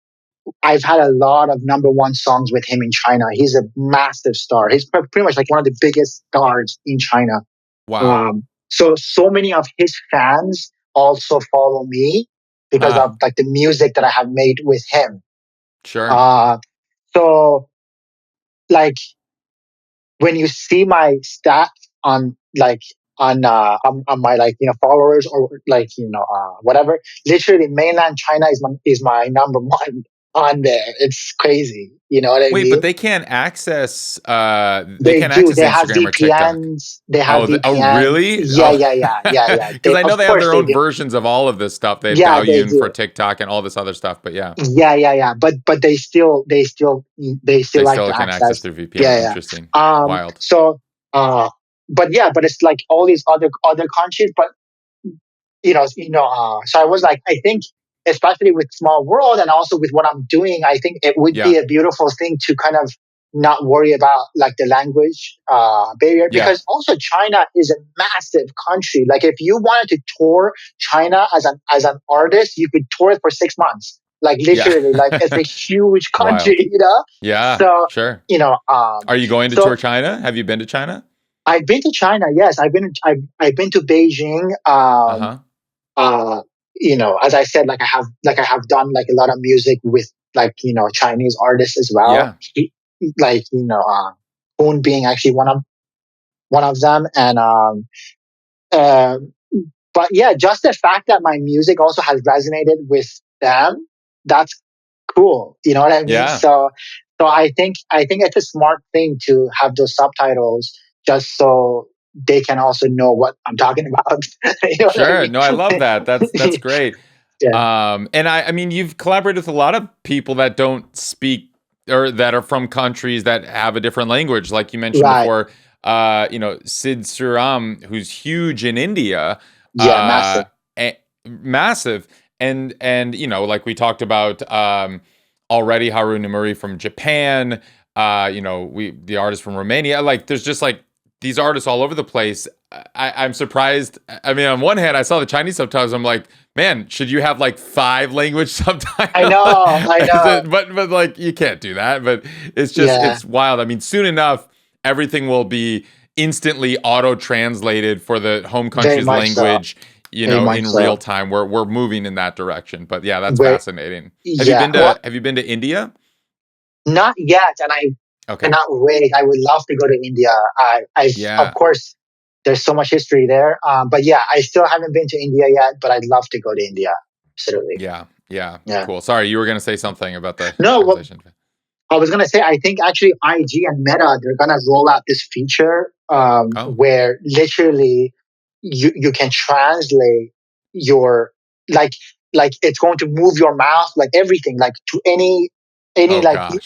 Speaker 1: I've had a lot of number one songs with him in China. He's a massive star. He's pretty much like one of the biggest stars in China.
Speaker 2: Wow.
Speaker 1: So many of his fans also follow me because of
Speaker 2: Ah,
Speaker 1: like the music that I have made with him.
Speaker 2: sure.
Speaker 1: Uh, so like when you see my stats on like on my like followers or like whatever, literally mainland China is my number one on there. It's crazy, you know what I
Speaker 2: Wait, but
Speaker 1: mean?
Speaker 2: they
Speaker 1: They
Speaker 2: can't
Speaker 1: do.
Speaker 2: access
Speaker 1: They have
Speaker 2: Instagram or TikTok.
Speaker 1: VPNs. They have
Speaker 2: Oh,
Speaker 1: VPN.
Speaker 2: really?
Speaker 1: Yeah,
Speaker 2: Oh,
Speaker 1: yeah, yeah, yeah, yeah.
Speaker 2: because I
Speaker 1: Of
Speaker 2: know they have
Speaker 1: course
Speaker 2: their
Speaker 1: they
Speaker 2: own
Speaker 1: do.
Speaker 2: versions of all of this stuff. They have
Speaker 1: Yeah, they
Speaker 2: Douyin for
Speaker 1: do.
Speaker 2: TikTok and all this other stuff. But yeah,
Speaker 1: Yeah, yeah, yeah. But they still
Speaker 2: they
Speaker 1: like
Speaker 2: still
Speaker 1: to
Speaker 2: can access
Speaker 1: access.
Speaker 2: through VPN.
Speaker 1: Yeah, yeah.
Speaker 2: Interesting.
Speaker 1: Um.
Speaker 2: Wild.
Speaker 1: So. But yeah, but it's like all these other countries. But so I was like, I think, especially with Small World and also with what I'm doing, I think it would be
Speaker 2: Yeah.
Speaker 1: a beautiful thing to kind of not worry about like the language barrier,
Speaker 2: Yeah.
Speaker 1: because also China is a massive country. Like, if you wanted to tour China as an artist, you could tour it for 6 months. Like,
Speaker 2: Yeah.
Speaker 1: literally, like, it's a huge country,
Speaker 2: Wild. Yeah.
Speaker 1: So
Speaker 2: Sure.
Speaker 1: you know, um,
Speaker 2: Are you going to tour
Speaker 1: so
Speaker 2: China? Have you been to China?
Speaker 1: I've been to China. Yes, I've been to Beijing.
Speaker 2: Uh huh.
Speaker 1: Uh, as I said, like I have done like a lot of music with like Chinese artists as well.
Speaker 2: Yeah.
Speaker 1: Like Hoon being actually one of them, and but yeah, just the fact that my music also has resonated with them, that's cool. You know what I mean?
Speaker 2: Yeah.
Speaker 1: So I think it's a smart thing to have those subtitles just so they can also know what I'm talking about. You know what I
Speaker 2: Sure.
Speaker 1: mean?
Speaker 2: No, I love that. That's great.
Speaker 1: Yeah.
Speaker 2: And I mean, you've collaborated with a lot of people that don't speak or that are from countries that have a different language, like you mentioned
Speaker 1: Right.
Speaker 2: before. Sid Suram, who's huge in India,
Speaker 1: Yeah.
Speaker 2: uh,
Speaker 1: Massive.
Speaker 2: massive, and like we talked about already, Haru Nemuri from Japan. The artist from Romania. Like, there's just like these artists all over the place. I'm surprised. I mean, on one hand, I saw the Chinese subtitles. I'm like, man, should you have like 5 language
Speaker 1: I
Speaker 2: subtitles?
Speaker 1: know. I know.
Speaker 2: But like you can't do that. But
Speaker 1: Yeah.
Speaker 2: it's wild. I mean, soon enough, everything will be instantly auto translated for the home
Speaker 1: Very
Speaker 2: country's
Speaker 1: much so.
Speaker 2: language.
Speaker 1: Very much
Speaker 2: In real
Speaker 1: so.
Speaker 2: time, we're moving in that direction. But yeah, that's
Speaker 1: Where,
Speaker 2: fascinating.
Speaker 1: yeah. Well,
Speaker 2: Have you been to India?
Speaker 1: not yet, and I
Speaker 2: Okay.
Speaker 1: cannot wait. I would love to go to India. Of
Speaker 2: Yeah.
Speaker 1: course, there's so much history there. But yeah, I still haven't been to India yet, but I'd love to go to India. Absolutely.
Speaker 2: Yeah. Yeah.
Speaker 1: Yeah.
Speaker 2: Cool. Sorry, you were gonna say something about the
Speaker 1: No, well,
Speaker 2: translation.
Speaker 1: I was gonna say, I think actually IG and Meta, they're gonna roll out this feature
Speaker 2: Oh.
Speaker 1: where literally you can translate your, like it's going to move your mouth, like everything, like to any
Speaker 2: Oh gosh.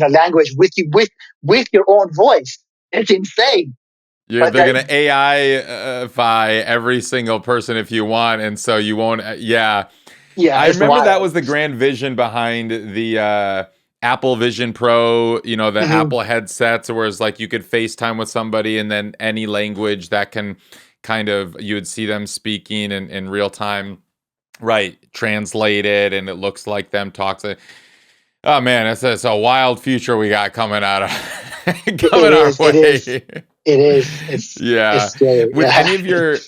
Speaker 1: language with you, with your own voice. It's insane. But
Speaker 2: They're gonna AI-fy every single person if you want, and so you won't. Yeah,
Speaker 1: yeah,
Speaker 2: I
Speaker 1: it's
Speaker 2: remember that
Speaker 1: wild.
Speaker 2: was the grand vision behind the Apple Vision Pro. The
Speaker 1: Mhm.
Speaker 2: Apple headsets, where it's like you could FaceTime with somebody, and then any language that can kind of you would see them speaking in real time, right? Translated, and it looks like them talking. Oh man, it's a wild future we got coming out of coming
Speaker 1: It
Speaker 2: our
Speaker 1: is. It is.
Speaker 2: way.
Speaker 1: It is. It's
Speaker 2: Yeah.
Speaker 1: scary.
Speaker 2: With
Speaker 1: Yeah.
Speaker 2: any of your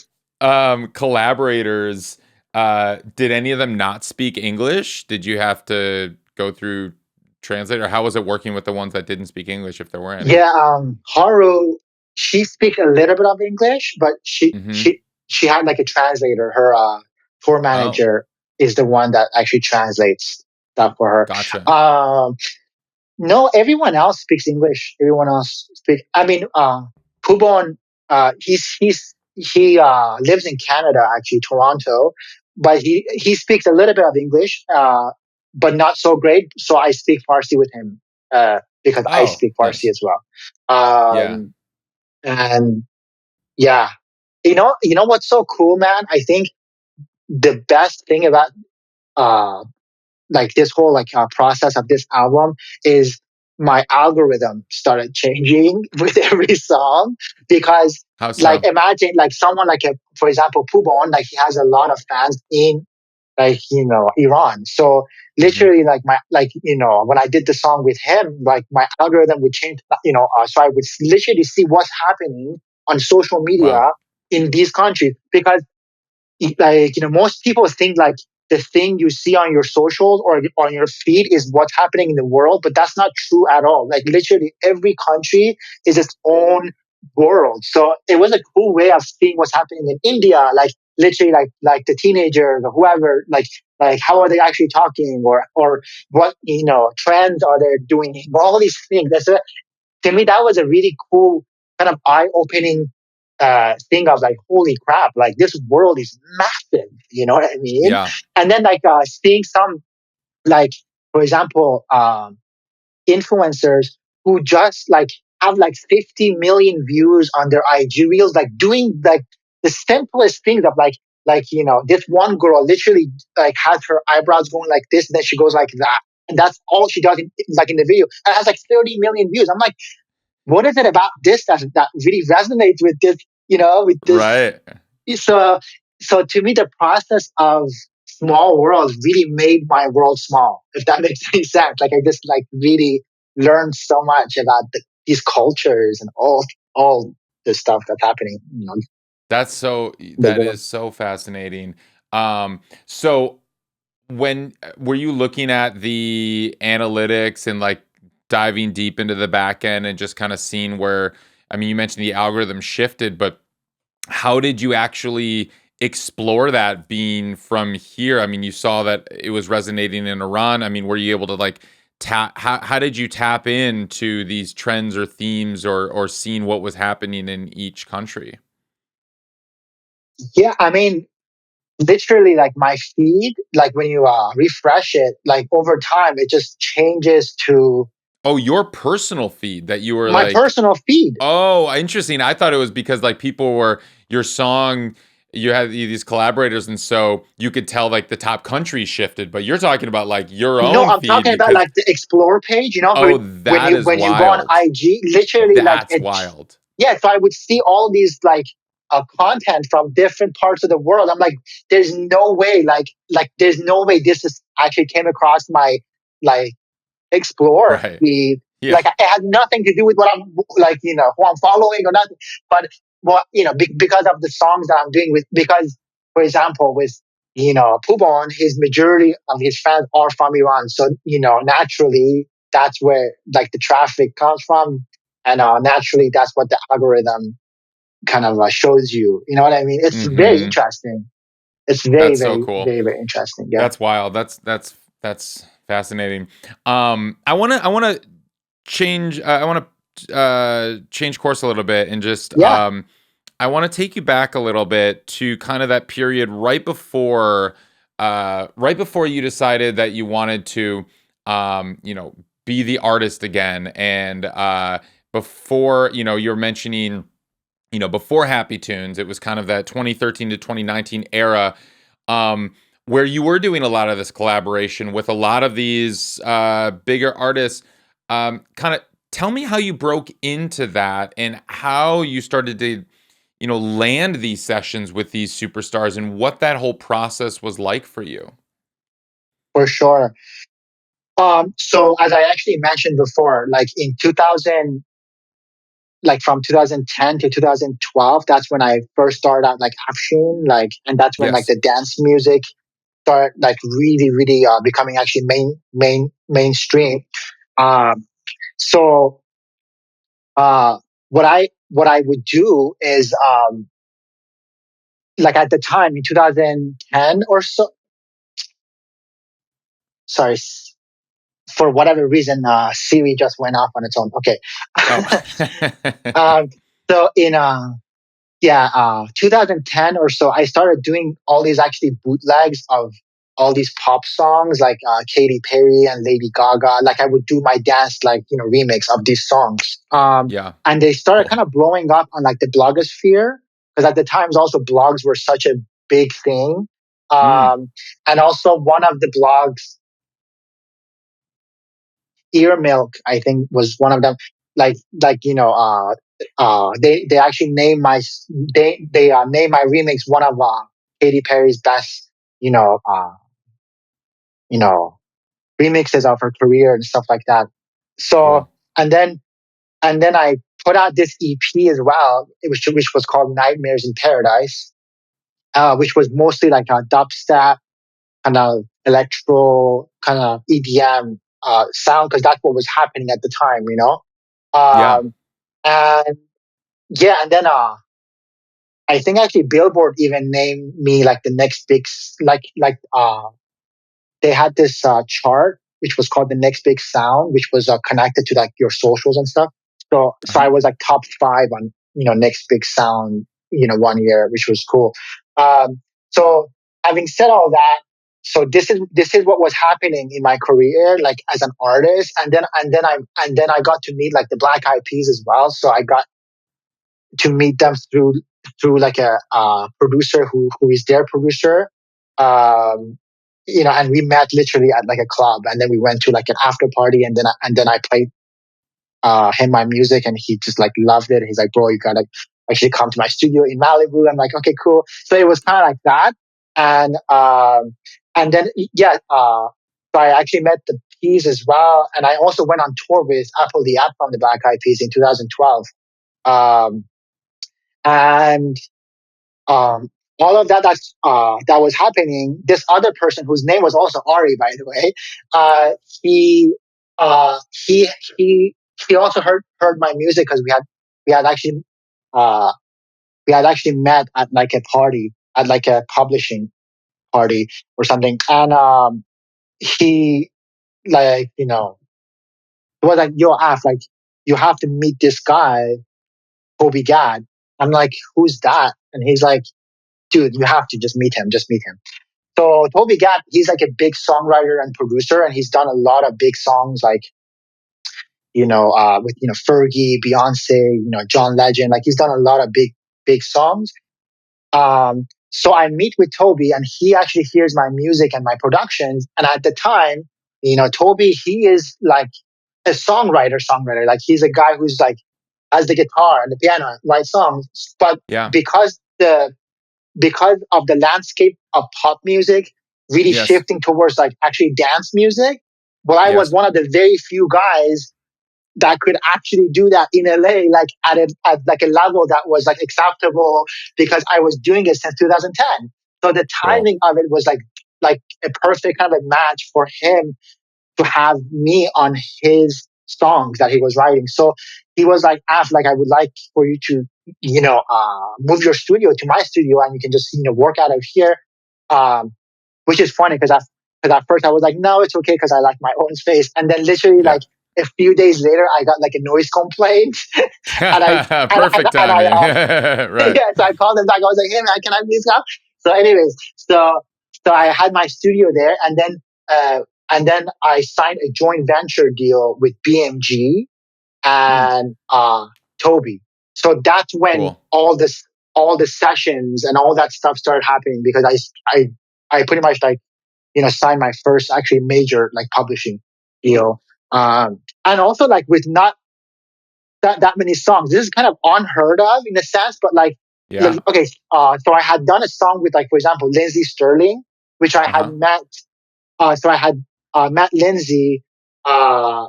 Speaker 2: collaborators, did any of them not speak English? Did you have to go through translator? How was it working with the ones that didn't speak English, if there were any?
Speaker 1: Yeah, Haru, she speaks a little bit of English, but
Speaker 2: Mm-hmm.
Speaker 1: she had like a translator. Her tour
Speaker 2: Oh,
Speaker 1: manager is the one that actually translates stuff for
Speaker 2: gotcha.
Speaker 1: her. No, everyone else speaks English. Everyone else speaks. I mean, Pubon, he lives in Canada, actually, Toronto, but he speaks a little bit of English, but not so great. So I speak Farsi with him, because I
Speaker 2: Oh,
Speaker 1: speak Farsi
Speaker 2: nice.
Speaker 1: as well.
Speaker 2: Yeah.
Speaker 1: And yeah, you know what's so cool, man? I think the best thing about uh like this whole process of this album is my algorithm started changing with every song, because
Speaker 2: How
Speaker 1: like
Speaker 2: so?
Speaker 1: imagine like someone like for example Pubon, like he has a lot of fans in Iran. So
Speaker 2: Mm-hmm.
Speaker 1: literally when I did the song with him, like my algorithm would change, so I would literally see what's happening on social media
Speaker 2: Wow.
Speaker 1: in these countries, because most people think like the thing you see on your socials or on your feed is what's happening in the world, but that's not true at all. Like literally every country is its own world. So it was a cool way of seeing what's happening in India, like literally like the teenagers or whoever, like how are they actually talking, or what trends are they doing, all these things. To me, that was a really cool kind of eye-opening thing of like, holy crap, like this world is massive. You know what I mean?
Speaker 2: Yeah.
Speaker 1: And then seeing some, like for example, influencers who just like have like 50 million views on their IG reels, like doing like the simplest things of this one girl literally like has her eyebrows going like this, and then she goes like that. And that's all she does in the video. And it has like 30 million views. I'm like, what is it about this that really resonates with this, with this?
Speaker 2: Right.
Speaker 1: So, so to me, the process of small worlds really made my world small, if that makes any sense. Like I just like really learned so much about these cultures and all the stuff that's happening, in the
Speaker 2: That
Speaker 1: world.
Speaker 2: is so fascinating. So when were you looking at the analytics and like diving deep into the back end and just kind of seeing where, I mean, you mentioned the algorithm shifted, but how did you actually explore that being from here? I mean, you saw that it was resonating in Iran. I mean, were you able to like tap? How did you tap into these trends or themes or seeing what was happening in each country?
Speaker 1: Yeah, I mean, literally, like my feed, like when you refresh it, like over time, it just changes to
Speaker 2: Oh, your personal feed that you were
Speaker 1: my
Speaker 2: like,
Speaker 1: personal feed.
Speaker 2: oh, interesting. I thought it was because like people were your song. You had these collaborators, and so you could tell like the top country shifted. But you're talking about like your
Speaker 1: No,
Speaker 2: own
Speaker 1: I'm
Speaker 2: feed
Speaker 1: talking about
Speaker 2: because
Speaker 1: like the explore page,
Speaker 2: oh,
Speaker 1: when
Speaker 2: that is
Speaker 1: when you go on
Speaker 2: wild.
Speaker 1: IG, literally like
Speaker 2: That's
Speaker 1: it.
Speaker 2: wild.
Speaker 1: Yeah, so I would see all these like content from different parts of the world. I'm like, there's no way, there's no way this is actually came across my like explore
Speaker 2: Right.
Speaker 1: feed.
Speaker 2: Yeah.
Speaker 1: Like it had nothing to do with what I'm like, who I'm following or nothing. But what because of the songs that I'm doing with, because for example with Pubon, his majority of his fans are from Iran, so naturally that's where like the traffic comes from, and naturally that's what the algorithm kind of shows you. You know what I mean? It's very
Speaker 2: Mm-hmm.
Speaker 1: interesting. It's very,
Speaker 2: That's so
Speaker 1: very,
Speaker 2: cool.
Speaker 1: very, very interesting. Yeah,
Speaker 2: That's wild. That's fascinating. I wanna change. I want to change course a little bit and just
Speaker 1: yeah,
Speaker 2: I want to take you back a little bit to kind of that period right before you decided that you wanted to be the artist again, and before you're mentioning before Happy Tunes, it was kind of that 2013 to 2019 era, um, where you were doing a lot of this collaboration with a lot of these bigger artists. Kind of tell me how you broke into that and how you started to, land these sessions with these superstars and what that whole process was like for you.
Speaker 1: for sure. So as I actually mentioned before, like in 2000, like from 2010 to 2012, that's when I first started out like AFSHEEN, and that's when like
Speaker 2: Yes.
Speaker 1: the dance music started like really, really becoming actually mainstream. Um, so what I would do is like at the time in 2010 or so, sorry, for whatever reason, Siri just went off on its own. Okay.
Speaker 2: Oh.
Speaker 1: um, so in 2010 or so, I started doing all these actually bootlegs of all these pop songs like Katy Perry and Lady Gaga. Like I would do my dance remix of these songs.
Speaker 2: Yeah.
Speaker 1: And they started
Speaker 2: Cool.
Speaker 1: kind of blowing up on like the blogosphere, because at the times also blogs were such a big thing.
Speaker 2: Mm.
Speaker 1: And also one of the blogs, Ear Milk, I think was one of them. They actually named they named my remix one of Katy Perry's best you know uh you know remixes of her career and stuff like that. So
Speaker 2: Cool.
Speaker 1: and then I put out this EP as well, which was called Nightmares in Paradise, which was mostly like a dubstep kind of electro kind of EDM sound, because that's what was happening at the time.
Speaker 2: Yeah.
Speaker 1: Um, and yeah, and then I think actually Billboard even named me like the next big they had this chart which was called the next big sound, which was connected to like your socials and stuff. So I
Speaker 2: Uh-huh.
Speaker 1: was like top 5 on next big sound one year, which was cool. So having said all that, so this is what was happening in my career like as an artist, and then I got to meet like the Black Eyed Peas as well. So I got to meet them through like a producer who is their producer. Um, and we met literally at like a club, and then we went to like an after party, and then I played him my music, and he just like loved it. He's like, "Bro, you gotta actually come to my studio in Malibu." I'm like, "Okay, cool." So it was kind of like that, and then yeah, so I actually met the Peas as well, and I also went on tour with Apple the App from the Black Eyed Peas in 2012. Um, and um, all of that was happening. This other person, whose name was also Ari, by the way, uh, he uh, he he he also heard my music, because we had actually uh, we had actually met at like a party at like a publishing party or something, and he like he was like, "Yo, Af, like you have to meet this guy, Toby Gad." I'm like, "Who's that?" And he's like, "Dude, you have to just meet him. Just meet him." So Toby Gad, he's like a big songwriter and producer, and he's done a lot of big songs like with Fergie, Beyonce, John Legend. Like he's done a lot of big songs. So I meet with Toby, and he actually hears my music and my productions. And at the time, Toby, he is like a songwriter. Like he's a guy who's like has the guitar and the piano, write songs. But
Speaker 2: Yeah.
Speaker 1: because of the landscape of pop music really
Speaker 2: Yes.
Speaker 1: shifting towards like actually dance music, well, I was
Speaker 2: Yes.
Speaker 1: one of the very few guys that could actually do that in LA, like at like a level that was like acceptable because I was doing it since 2010. So the
Speaker 2: Cool.
Speaker 1: timing of it was like a perfect kind of a match for him to have me on his songs that he was writing. So he was like, "Af, like I would like for you to, move your studio to my studio, and you can just work out of here." Um, which is funny because at first I was like, "No, it's okay," because I like my own space. And then literally
Speaker 2: Yeah.
Speaker 1: like a few days later, I got like a noise complaint, and I
Speaker 2: Perfect
Speaker 1: and I
Speaker 2: timing. Right.
Speaker 1: yeah, so I called him back. I was like, "Hey man, can I please come?" So, anyways, so I had my studio there, uh, and then I signed a joint venture deal with BMG
Speaker 2: Mm,
Speaker 1: and Toby. So that's when
Speaker 2: cool.
Speaker 1: all the sessions and all that stuff started happening because I pretty much like signed my first actually major like publishing deal. And also like with not that many songs. This is kind of unheard of in a sense, but
Speaker 2: Yeah.
Speaker 1: okay. So I had done a song with like, for example, Lindsey Sterling, which I had
Speaker 2: Uh-huh.
Speaker 1: met. So I had met Lindsey uh,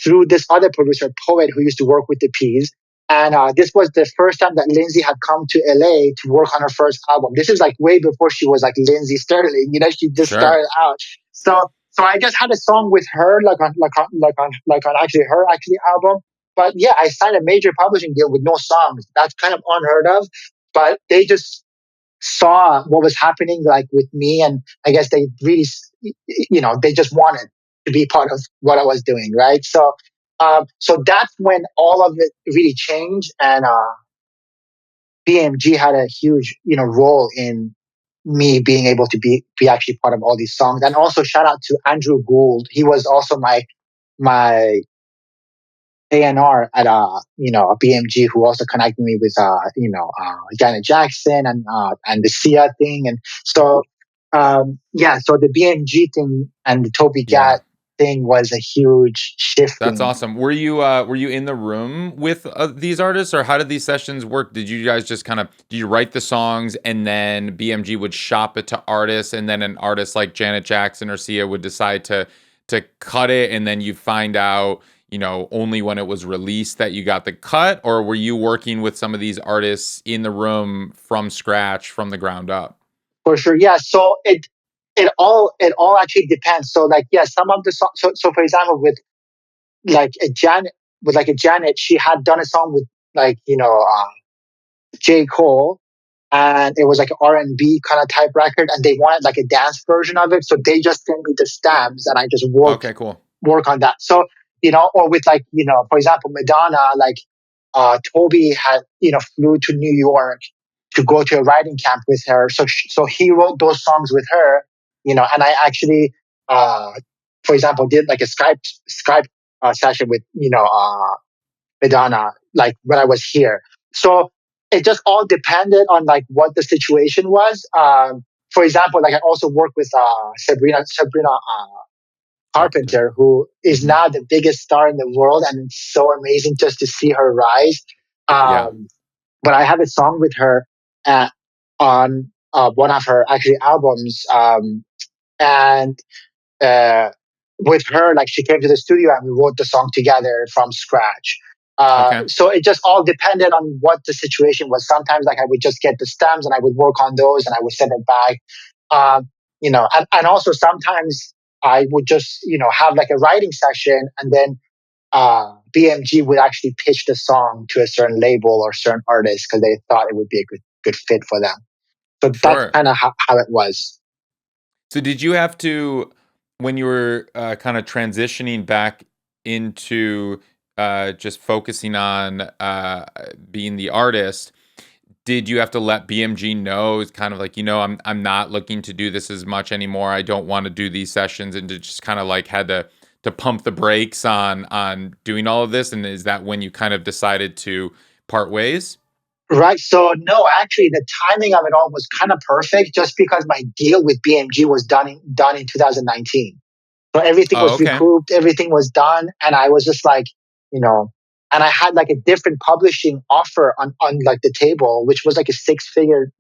Speaker 1: through this other producer, Poet, who used to work with the Peas. And this was the first time that Lindsay had come to LA to work on her first album. This is like way before she was like Lindsay Sterling. She just
Speaker 2: Sure.
Speaker 1: started out. So I just had a song with her, like on actually her actually album. But yeah, I signed a major publishing deal with no songs. That's kind of unheard of. But they just saw what was happening like with me, and I guess they really they just wanted to be part of what I was doing, right? So that's when all of it really changed, and BMG had a huge role in me being able to be actually part of all these songs. And also shout out to Andrew Gould. He was also my A&R at a BMG, who also connected me with Janet Jackson and the Sia thing. And so yeah, so the BMG thing and the Toby
Speaker 2: Yeah.
Speaker 1: Gad thing was a huge
Speaker 2: That's
Speaker 1: shifting.
Speaker 2: awesome. Were you in the room with these artists, or how did these sessions work? Did you guys just kind of did you write the songs and then BMG would shop it to artists, and then an artist like Janet Jackson or Sia would decide to cut it, and then you find out, only when it was released that you got the cut, or were you working with some of these artists in the room from scratch, from the ground up?
Speaker 1: For sure, yeah. So it all actually depends. So like yeah, some of the songs. So for example, like a Janet with like a Janet, she had done a song with like J. Cole, and it was like an R&B kind of type record, and they wanted like a dance version of it, so they just sent me the stamps, and I just
Speaker 2: Okay, cool.
Speaker 1: work on that. So or with like for example, Madonna, like Toby had flew to New York to go to a writing camp with her, so he wrote those songs with her, and I actually, for example, did like a Skype session with Madonna, like when I was here. So it just all depended on like what the situation was. For example, like I also worked with Sabrina
Speaker 2: Carpenter.
Speaker 1: Carpenter, who is
Speaker 2: Hmm.
Speaker 1: now the biggest star in the world, and it's so amazing just to see her rise.
Speaker 2: Yeah.
Speaker 1: But I have a song with her uh, on one of her actually albums, and uh, with her, like she came to the studio and we wrote the song together from scratch.
Speaker 2: Okay.
Speaker 1: So it just all depended on what the situation was. Sometimes like I would just get the stems and I would work on those and I would send it back. And also sometimes I would just, have like a writing session, and then BMG would actually pitch the song to a certain label or certain artist because they thought it would be a good good fit for them. So that's
Speaker 2: Sure.
Speaker 1: kind of how it was.
Speaker 2: So did you have to, when you were kind of transitioning back into just focusing on being the artist, did you have to let BMG know? It's kind of like, I'm not looking to do this as much anymore. I don't want to do these sessions, and to just kind of like had to pump the brakes on doing all of this. And is that when you kind of decided to part ways?
Speaker 1: Right. So no, actually, the timing of it all was kind of perfect, just because my deal with BMG was done in 2019. So everything
Speaker 2: Oh,
Speaker 1: was
Speaker 2: okay.
Speaker 1: recouped, everything was done, and I was just like, you know, and I had like a different publishing offer on like the table, which was like a 6-figure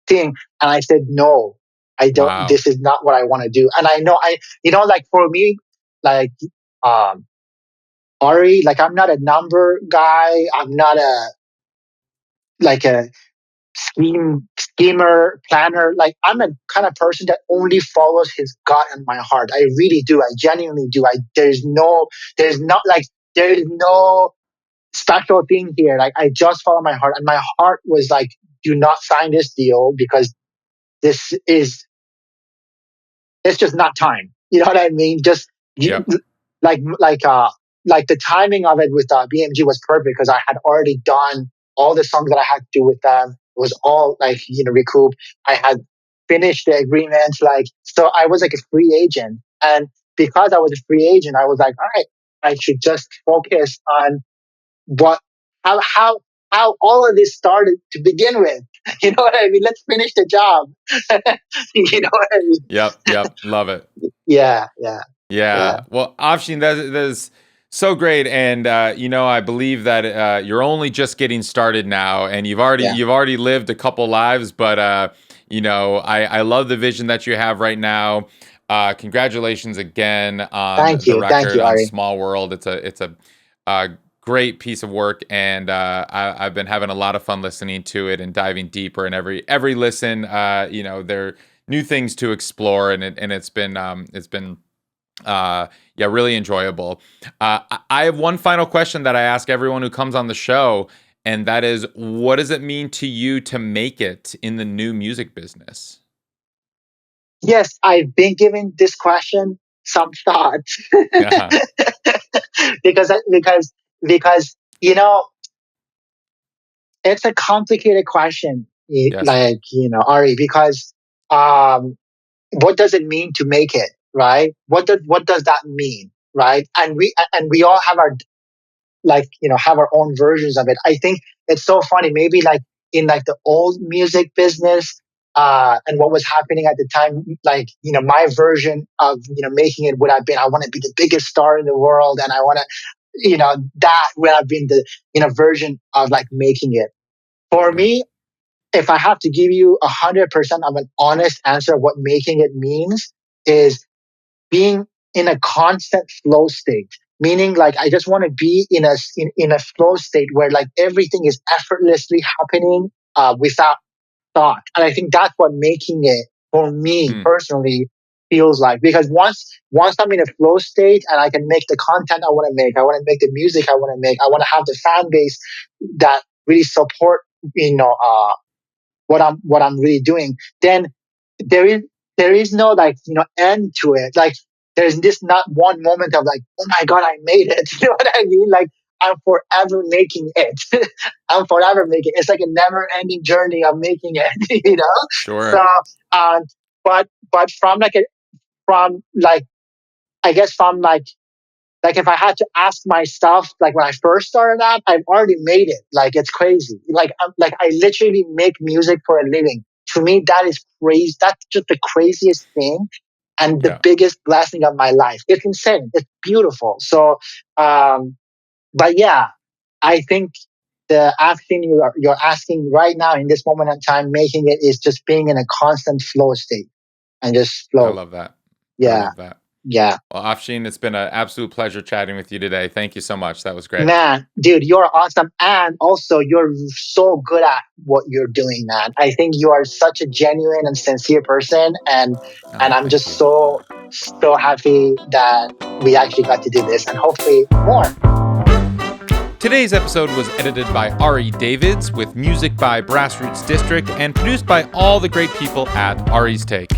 Speaker 1: thing, and I said no, I don't.
Speaker 2: Wow.
Speaker 1: This is not what I want to do. And I know like for me, like um Ari, like I'm not a number guy. I'm not a like a schemer, planner. Like I'm a kind of person that only follows his gut and my heart. I really do. I genuinely do. There's not like there is no special thing here. Like I just follow my heart, and my heart was like, do not sign this deal because this is it's just not time. You know what I mean? Just you,
Speaker 2: Yep.
Speaker 1: like like uh like the timing of it with BMG was perfect because I had already done all the songs that I had to do with them. It was all like recouped. I had finished the agreement, like so I was like a free agent, and because I was a free agent, I was like, all right, I should just focus on what how how all of this started to begin with. You know what I mean? Let's finish the job. You know what I mean?
Speaker 2: Yep. Yep. Love it.
Speaker 1: Yeah, yeah, yeah.
Speaker 2: Yeah. Well, Afshin, that is so great, and I believe that you're only just getting started now, and
Speaker 1: Yeah.
Speaker 2: you've already lived a couple lives, but I love the vision that you have right now. Congratulations again on the
Speaker 1: Thank
Speaker 2: record
Speaker 1: you,
Speaker 2: on
Speaker 1: Ari.
Speaker 2: Small World. It's a great piece of work, and I've been having a lot of fun listening to it and diving deeper. And every listen, there are new things to explore, and it's been yeah, really enjoyable. I have one final question that I ask everyone who comes on the show, and that is, what does it mean to you to make it in the new music business?
Speaker 1: Yes, I've been giving this question some thought
Speaker 2: Yeah.
Speaker 1: because because it's a complicated question,
Speaker 2: Yes.
Speaker 1: like Ari, because um, what does it mean to make it, right? What does that mean, right? And we all have our have our own versions of it. I think it's so funny. Maybe like in like the old music business, and what was happening at the time, like my version of making it would have been, I want to be the biggest star in the world, and I want to, that would have been the version of like making it. For
Speaker 2: Right.
Speaker 1: me, if I have to give you 100% of an honest answer of what making it means, is being in a constant flow state, meaning like I just want to be in a flow state where like everything is effortlessly happening without thought. And I think that's what making it for me
Speaker 2: Hmm.
Speaker 1: personally feels like, because once I'm in a flow state and I can make the content I want to make, I want to make the music I want to make, I want to have the fan base that really support what I'm really doing, then there is there is no like end to it. Like there's this not one moment of like, oh my god, I made it. You know what I mean? Like I'm forever making it. I'm forever making it. It's like a never ending journey of making it. So
Speaker 2: Sure.
Speaker 1: um but from like I guess from like if I had to ask myself, like when I first started out, I've already made it. Like it's crazy. Like I literally make music for a living. To me, that is crazy. That's just the craziest thing and the
Speaker 2: Yeah.
Speaker 1: biggest blessing of my life. It's insane. It's beautiful. So, but yeah, I think the asking you're asking right now in this moment in time, making it is just being in a constant flow state and just
Speaker 2: I
Speaker 1: flow.
Speaker 2: love that. I
Speaker 1: Yeah,
Speaker 2: love that.
Speaker 1: yeah.
Speaker 2: Well, Afshin, it's been an absolute pleasure chatting with you today. Thank you so much. That was great.
Speaker 1: Man, dude, you're awesome. And also, you're so good at what you're doing, man. I think you are such a genuine and sincere person. And
Speaker 2: Oh,
Speaker 1: I'm
Speaker 2: thank
Speaker 1: just
Speaker 2: you.
Speaker 1: so happy that we actually got to do this, and hopefully more.
Speaker 2: Today's episode was edited by Ari Davids with music by Grassroots District and produced by all the great people at Ari's Take.